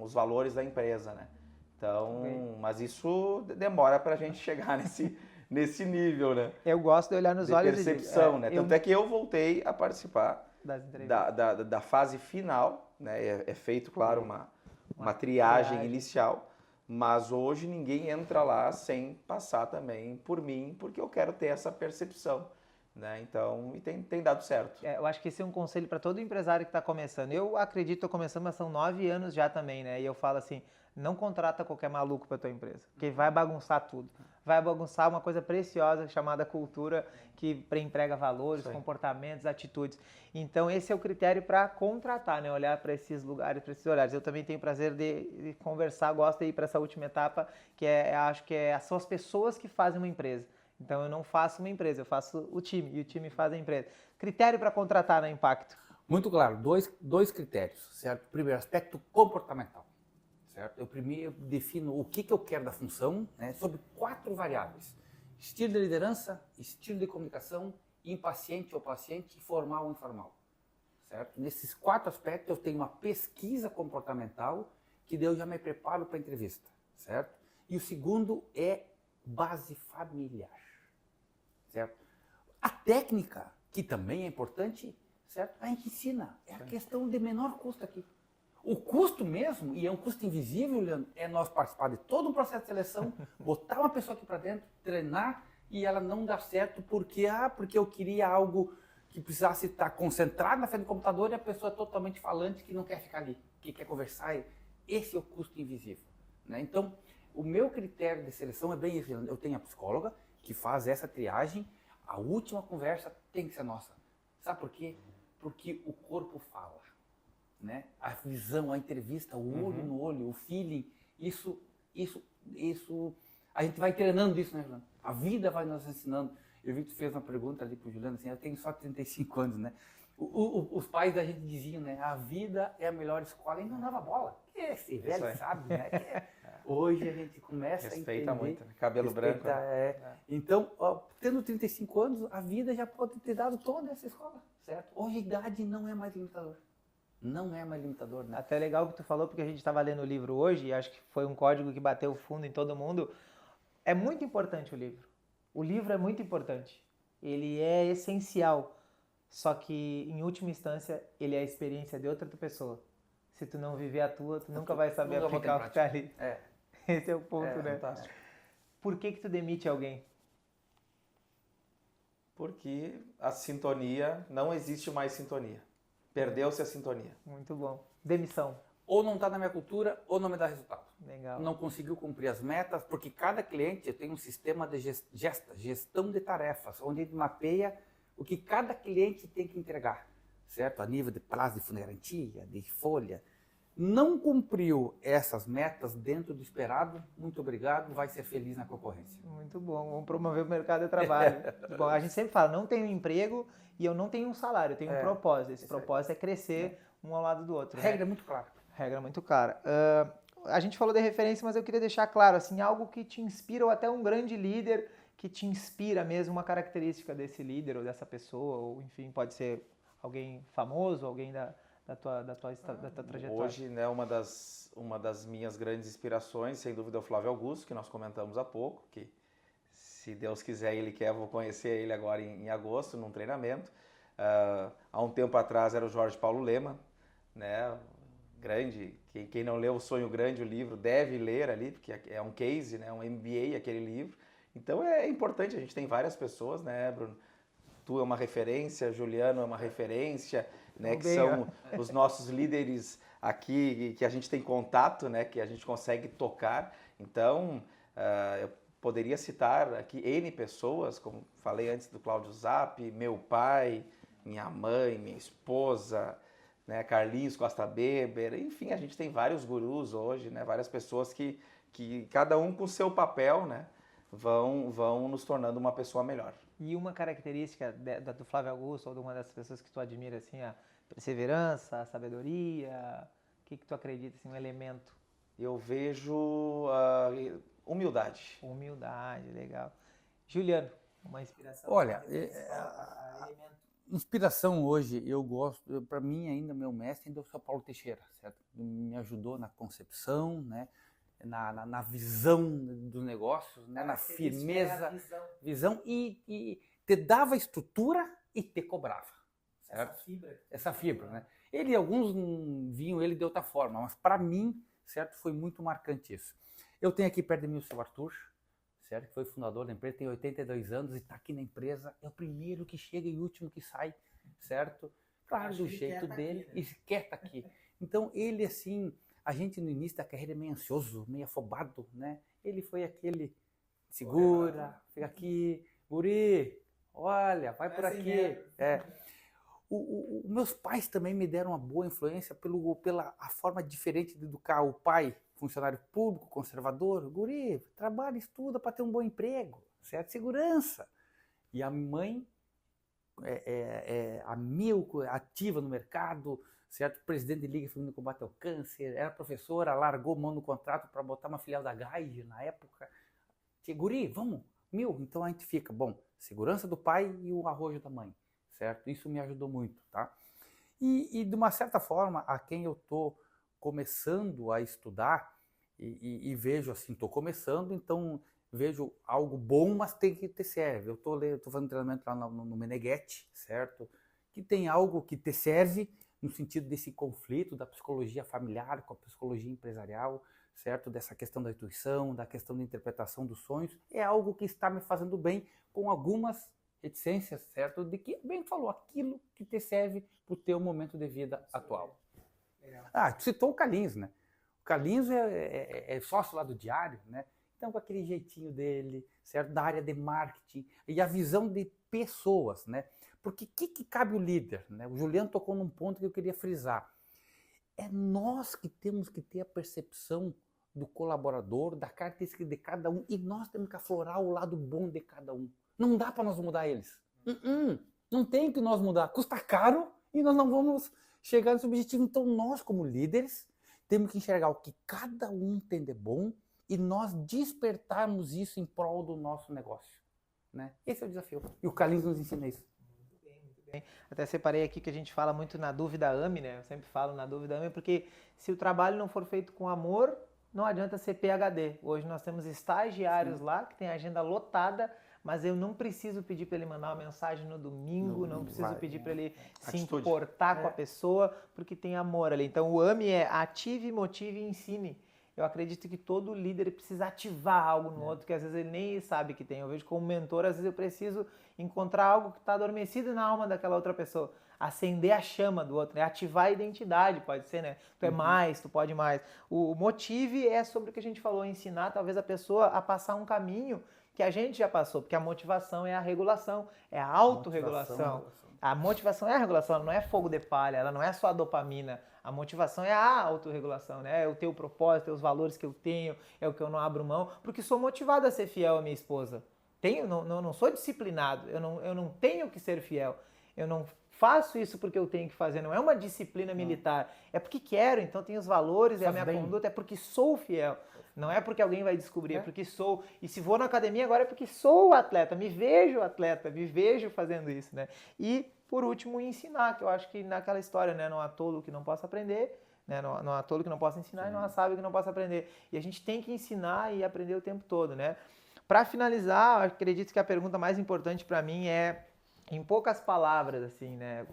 os valores da empresa, né? Então, mas isso demora para a gente chegar nesse nível, né? Eu gosto de olhar nos De olhos percepção, né? Tanto é que eu voltei a participar das entrevistas. da fase final, né? É feito, claro, uma triagem inicial, mas hoje ninguém entra lá sem passar também por mim, porque eu quero ter essa percepção, né? Então, e tem dado certo. Eu acho que esse é um conselho para todo empresário que está começando. Eu acredito, estou começando, mas são 9 anos já também, né? E eu falo assim, não contrata qualquer maluco para tua empresa, porque vai bagunçar tudo. Vai bagunçar uma coisa preciosa chamada cultura, que pré-emprega valores, comportamentos, atitudes. Então esse é o critério para contratar, né? Olhar para esses lugares, para esses olhares. Eu também tenho o prazer de conversar, gosto de ir para essa última etapa, que acho que são as pessoas que fazem uma empresa. Então eu não faço uma empresa, eu faço o time, e o time faz a empresa. Critério para contratar na Impacto? Muito claro, dois critérios, certo? Primeiro, aspecto comportamental, certo? Eu primeiro defino o que eu quero da função, né, sobre 4 variáveis. Estilo de liderança, estilo de comunicação, impaciente ou paciente, formal ou informal, certo? Nesses 4 aspectos eu tenho uma pesquisa comportamental que daí eu já me preparo para a entrevista, certo? E o segundo é base familiar, certo? A técnica, que também é importante, certo? A gente ensina. É a questão de menor custo aqui. O custo mesmo, e é um custo invisível, Leandro, é nós participar de todo um processo de seleção, botar uma pessoa aqui para dentro, treinar e ela não dar certo porque eu queria algo que precisasse estar concentrado na frente do computador e a pessoa é totalmente falante que não quer ficar ali, que quer conversar. Esse é o custo invisível, né? Então, o meu critério de seleção é bem isso, Leandro. Eu tenho a psicóloga que faz essa triagem, a última conversa tem que ser nossa. Sabe por quê? Porque o corpo fala, né? A visão, a entrevista, o olho no olho, o feeling, isso, a gente vai treinando isso, né, Juliano? A vida vai nos ensinando. Eu vi que tu fez uma pergunta ali pro Juliano, assim, eu tenho só 35 anos, né? Os pais da gente diziam, né? A vida é a melhor escola e não dava bola. Esse velho sabe, né? Hoje a gente começa a entender. Respeita muito, né? Cabelo branco. Então, tendo 35 anos, a vida já pode ter dado toda essa escola, certo? Hoje a idade não é mais limitador. Não é mais limitador, né? Até legal que tu falou, porque a gente estava lendo o livro hoje, e acho que foi um código que bateu fundo em todo mundo. É muito importante o livro. O livro é muito importante. Ele é essencial. Só que, em última instância, ele é a experiência de outra pessoa. Se tu não viver a tua, tu nunca vai saber aplicar o que está ali. Esse é o ponto, né? Fantástico. Por que tu demite alguém? Porque a sintonia, não existe mais sintonia. Perdeu-se a sintonia. Muito bom. Demissão. Ou não está na minha cultura, ou não me dá resultado. Legal. Não conseguiu cumprir as metas, porque cada cliente tem um sistema de gestão de tarefas, onde ele mapeia o que cada cliente tem que entregar, certo? A nível de prazo de garantia, de folha. Não cumpriu essas metas dentro do esperado, muito obrigado, vai ser feliz na concorrência. Muito bom, vamos promover o mercado de trabalho. Bom, a gente sempre fala, não tenho emprego e eu não tenho um salário, eu tenho um propósito. Esse propósito é crescer um ao lado do outro. Regra muito clara. Regra muito clara. A gente falou de referência, mas eu queria deixar claro, assim, algo que te inspira, ou até um grande líder que te inspira mesmo, uma característica desse líder ou dessa pessoa, ou enfim, pode ser alguém famoso, alguém da tua trajetória. Hoje, né, uma das minhas grandes inspirações, sem dúvida, é o Flávio Augusto, que nós comentamos há pouco, que se Deus quiser, ele quer, eu vou conhecer ele agora em agosto, num treinamento. Há um tempo atrás era o Jorge Paulo Lemann, né, grande, quem não leu O Sonho Grande, o livro, deve ler ali, porque é um case, né, um MBA aquele livro. Então é importante, a gente tem várias pessoas, né, Bruno? Tu é uma referência, Juliano é uma referência, né, que são os nossos líderes aqui, que a gente tem contato, né, que a gente consegue tocar. Então, eu poderia citar aqui N pessoas, como falei antes do Cláudio Zap, meu pai, minha mãe, minha esposa, né, Carlinhos Costa Beber, enfim, a gente tem vários gurus hoje, né, várias pessoas que cada um com o seu papel, né, vão nos tornando uma pessoa melhor. E uma característica do Flávio Augusto, ou de uma das pessoas que tu admira, assim, a perseverança, a sabedoria, o que tu acredita, assim, um elemento? Eu vejo humildade. Humildade, legal. Juliano, Uma inspiração? Olha, inspiração hoje, eu gosto, para mim ainda meu mestre ainda é o São Paulo Teixeira, certo? Me ajudou na concepção, né? Na visão dos negócios, né? Na firmeza, visão e te dava estrutura e te cobrava, certo? Essa fibra, né? Alguns viam ele de outra forma, mas para mim, certo, foi muito marcante isso. Eu tenho aqui perto de mim o seu Arthur, certo? Que foi fundador da empresa, tem 82 anos e está aqui na empresa, é o primeiro que chega e o último que sai, certo? Claro, do jeito dele, e quer estar aqui. Então, ele assim, a gente no início da carreira é meio ansioso, meio afobado, né? Ele foi aquele, segura, fica aqui, guri, olha, vai por aqui. Meus pais também me deram uma boa influência pela a forma diferente de educar. O pai, funcionário público, conservador, guri, trabalha, estuda para ter um bom emprego, certo? Segurança. E a mãe a mil, ativa no mercado, certo? Presidente de Liga Feminina de Combate ao Câncer, era professora, largou mão no contrato para botar uma filial da GAID na época. Guri, vamos, então a gente fica, bom, segurança do pai e o arrojo da mãe, certo? Isso me ajudou muito, tá? E de uma certa forma, a quem eu estou começando a estudar e vejo assim, estou começando, então vejo algo bom, mas tem que te serve. Eu estou fazendo treinamento lá no Meneghetti, certo? Que tem algo que te serve no sentido desse conflito da psicologia familiar com a psicologia empresarial, certo? Dessa questão da intuição, da questão da interpretação dos sonhos. É algo que está me fazendo bem com algumas reticências, certo? De que, bem falou, aquilo que te serve para o teu momento de vida atual. Tu citou o Carlinhos, né? O Carlinhos é sócio lá do Diário, né? Então, com aquele jeitinho dele, certo? Da área de marketing e a visão de pessoas, né? Porque o que cabe o líder, né? O Juliano tocou num ponto que eu queria frisar. É nós que temos que ter a percepção do colaborador, da característica de cada um, e nós temos que aflorar o lado bom de cada um. Não dá para nós mudar eles. Não tem que nós mudar. Custa caro e nós não vamos chegar nesse objetivo. Então, nós, como líderes, temos que enxergar o que cada um tem de bom e nós despertarmos isso em prol do nosso negócio, né? Esse é o desafio. E o Carlinhos nos ensina isso. Muito bem. Até separei aqui que a gente fala muito na dúvida ame, né? Eu sempre falo na dúvida ame, porque se o trabalho não for feito com amor, não adianta ser PhD. Hoje nós temos estagiários lá que tem a agenda lotada, mas eu não preciso pedir para ele mandar uma mensagem no domingo, não preciso pedir para ele se importar com a pessoa, porque tem amor ali. Então o AME é ative, motive e ensine. Eu acredito que todo líder precisa ativar algo no outro que às vezes ele nem sabe que tem. Eu vejo como mentor, às vezes eu preciso encontrar algo que está adormecido na alma daquela outra pessoa. Acender a chama do outro, né? Ativar a identidade, pode ser, né? Tu é mais, tu pode mais. O motive é sobre o que a gente falou, ensinar talvez a pessoa a passar um caminho que a gente já passou, porque a motivação é a regulação, é a autorregulação. A motivação é a regulação, ela não é fogo de palha, ela não é só a dopamina. A motivação é a autorregulação, né? É o teu propósito, é os valores que eu tenho, é o que eu não abro mão, porque sou motivado a ser fiel à minha esposa. Não sou disciplinado, eu não tenho que ser fiel. Eu não faço isso porque eu tenho que fazer, não é uma disciplina militar. É porque quero, então tem os valores, é a minha conduta, é porque sou fiel. Não é porque alguém vai descobrir, é porque sou. E se vou na academia agora é porque sou atleta, me vejo fazendo isso, né? E, por último, ensinar, que eu acho que naquela história, né? Não há tolo que não possa aprender, né? Não há tolo que não possa ensinar, e não há sábio que não possa aprender. E a gente tem que ensinar e aprender o tempo todo, né? Para finalizar, eu acredito que a pergunta mais importante para mim é, em poucas palavras, assim, né?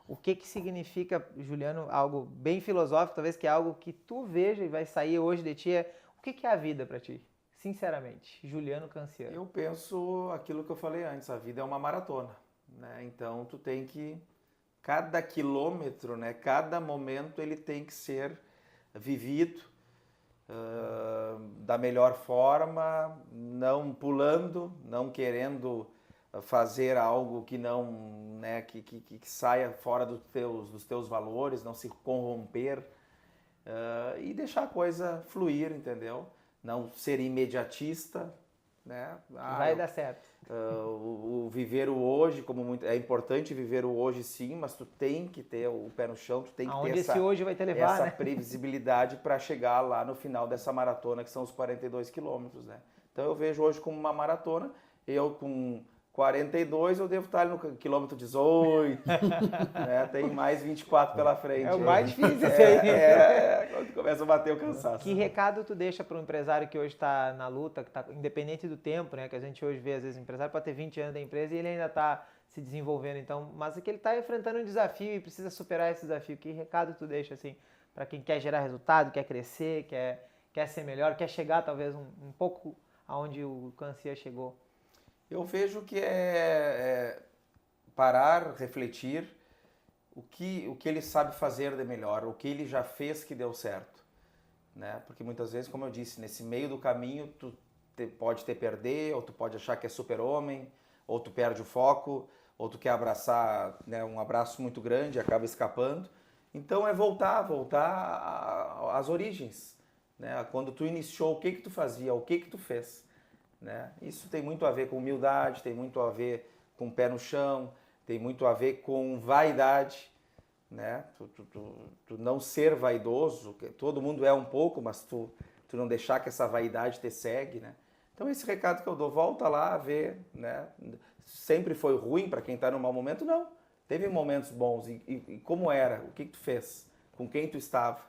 O que significa, Juliano, algo bem filosófico, talvez que é algo que tu veja e vai sair hoje de ti, o que é a vida para ti? Sinceramente, Juliano Canciano. Eu penso aquilo que eu falei antes, a vida é uma maratona, né? Então tu tem que, cada quilômetro, né? Cada momento ele tem que ser vivido da melhor forma, não pulando, não querendo fazer algo que não, né, que saia fora dos teus valores, não se corromper e deixar a coisa fluir, entendeu? Não ser imediatista, né? Vai dar certo. O viver o hoje, é importante viver o hoje sim, mas tu tem que ter o pé no chão, tu tem que ter esse hoje vai te levar, essa né? previsibilidade para chegar lá no final dessa maratona, que são os 42 quilômetros, né? Então eu vejo hoje como uma maratona eu com 42, eu devo estar ali no quilômetro 18, né? Tem mais 24 pela frente. É o mais difícil esse aí. Quando começa a bater o cansaço. Que recado tu deixa para um empresário que hoje está na luta, que está independente do tempo, né? Que a gente hoje vê, às vezes, o empresário pode ter 20 anos da empresa e ele ainda está se desenvolvendo, então, mas é que ele está enfrentando um desafio e precisa superar esse desafio. Que recado tu deixa, assim, para quem quer gerar resultado, quer crescer, quer ser melhor, quer chegar, talvez, um pouco aonde o Cancia chegou? Eu vejo que é parar, refletir o que ele sabe fazer de melhor, o que ele já fez que deu certo, né? Porque muitas vezes, como eu disse, nesse meio do caminho tu pode te perder, ou tu pode achar que é super-homem, ou tu perde o foco, ou tu quer abraçar, né, um abraço muito grande e acaba escapando. Então é voltar às origens, né? Quando tu iniciou, o que tu fazia, o que tu fez, né? Isso tem muito a ver com humildade, tem muito a ver com pé no chão, tem muito a ver com vaidade, né? Tu não ser vaidoso, todo mundo é um pouco, mas tu não deixar que essa vaidade te segue, né? Então esse recado que eu dou, volta lá a ver, né? Sempre foi ruim para quem está no mau momento? Não. Teve momentos bons. E como era? O que tu fez? Com quem tu estava?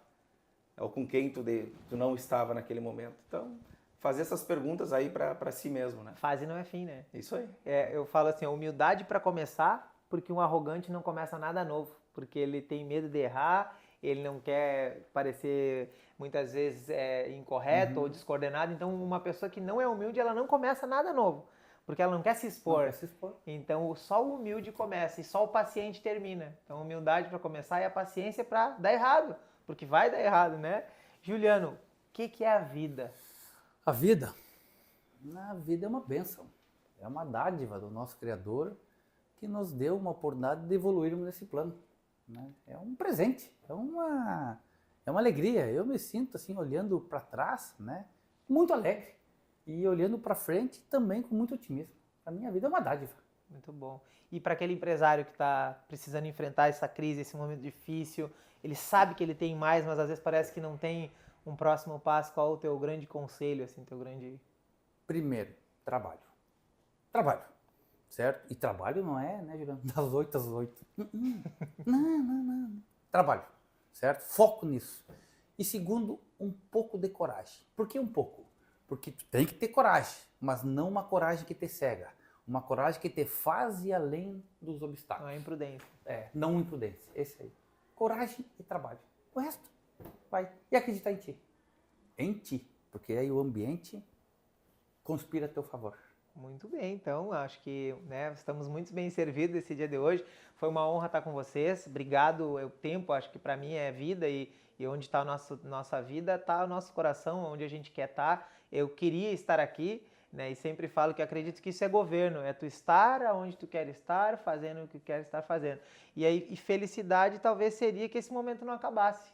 Ou com quem tu não estava naquele momento? Então, fazer essas perguntas aí para si mesmo, né? Fase não é fim, né? Isso aí. Eu falo assim, a humildade para começar, porque um arrogante não começa nada novo, porque ele tem medo de errar, ele não quer parecer muitas vezes incorreto ou descoordenado. Então, uma pessoa que não é humilde, ela não começa nada novo, porque ela não quer se expor. Não quer se expor. Então, só o humilde começa e só o paciente termina. Então, humildade para começar e a paciência para dar errado, porque vai dar errado, né? Juliano, o que é a vida? A vida é uma bênção, é uma dádiva do nosso Criador que nos deu uma oportunidade de evoluirmos nesse plano, né? É um presente, é uma alegria. Eu me sinto assim, olhando para trás, né, muito alegre, e olhando para frente também com muito otimismo. A minha vida é uma dádiva. Muito bom. E para aquele empresário que está precisando enfrentar essa crise, esse momento difícil, ele sabe que ele tem mais, mas às vezes parece que não tem um próximo passo. Qual é o teu grande conselho, assim, teu grande... Primeiro, trabalho. Trabalho, certo? E trabalho não é, né, Juliano, das 8 às 8. Não. Trabalho, certo? Foco nisso. E segundo, um pouco de coragem. Por que um pouco? Porque tu tem que ter coragem, mas não uma coragem que te cega. Uma coragem que te faz ir além dos obstáculos. Não é imprudência. Não imprudência. Esse aí. Coragem e trabalho. O resto, vai. E acreditar em ti. Em ti. Porque aí o ambiente conspira a teu favor. Muito bem, então acho que, né, estamos muito bem servidos esse dia de hoje. Foi uma honra estar com vocês. Obrigado. O tempo, acho que para mim é vida e onde está a nossa vida, está o nosso coração, onde a gente quer estar. Eu queria estar aqui, né, e sempre falo que acredito que isso é governo, é tu estar onde tu quer estar, fazendo o que quer estar fazendo. E felicidade talvez seria que esse momento não acabasse.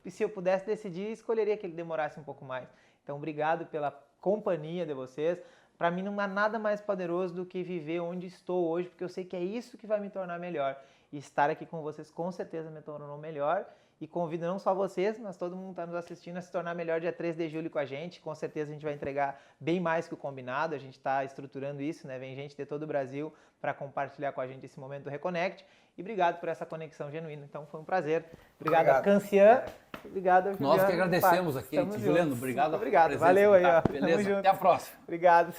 E se eu pudesse decidir, escolheria que ele demorasse um pouco mais. Então, obrigado pela companhia de vocês. Para mim não há nada mais poderoso do que viver onde estou hoje, porque eu sei que é isso que vai me tornar melhor. E estar aqui com vocês com certeza me tornou melhor. E convido não só vocês, mas todo mundo que está nos assistindo a se tornar melhor dia 3 de julho com a gente. Com certeza a gente vai entregar bem mais que o combinado. A gente está estruturando isso, né? Vem gente de todo o Brasil para compartilhar com a gente esse momento do Reconnect. E obrigado por essa conexão genuína. Então foi um prazer. Obrigado. Cancian. Obrigado, Juliano. Nós que agradecemos aqui, Juliano. Obrigado. Obrigado. Valeu aí, ó. Beleza. Até a próxima. Obrigado.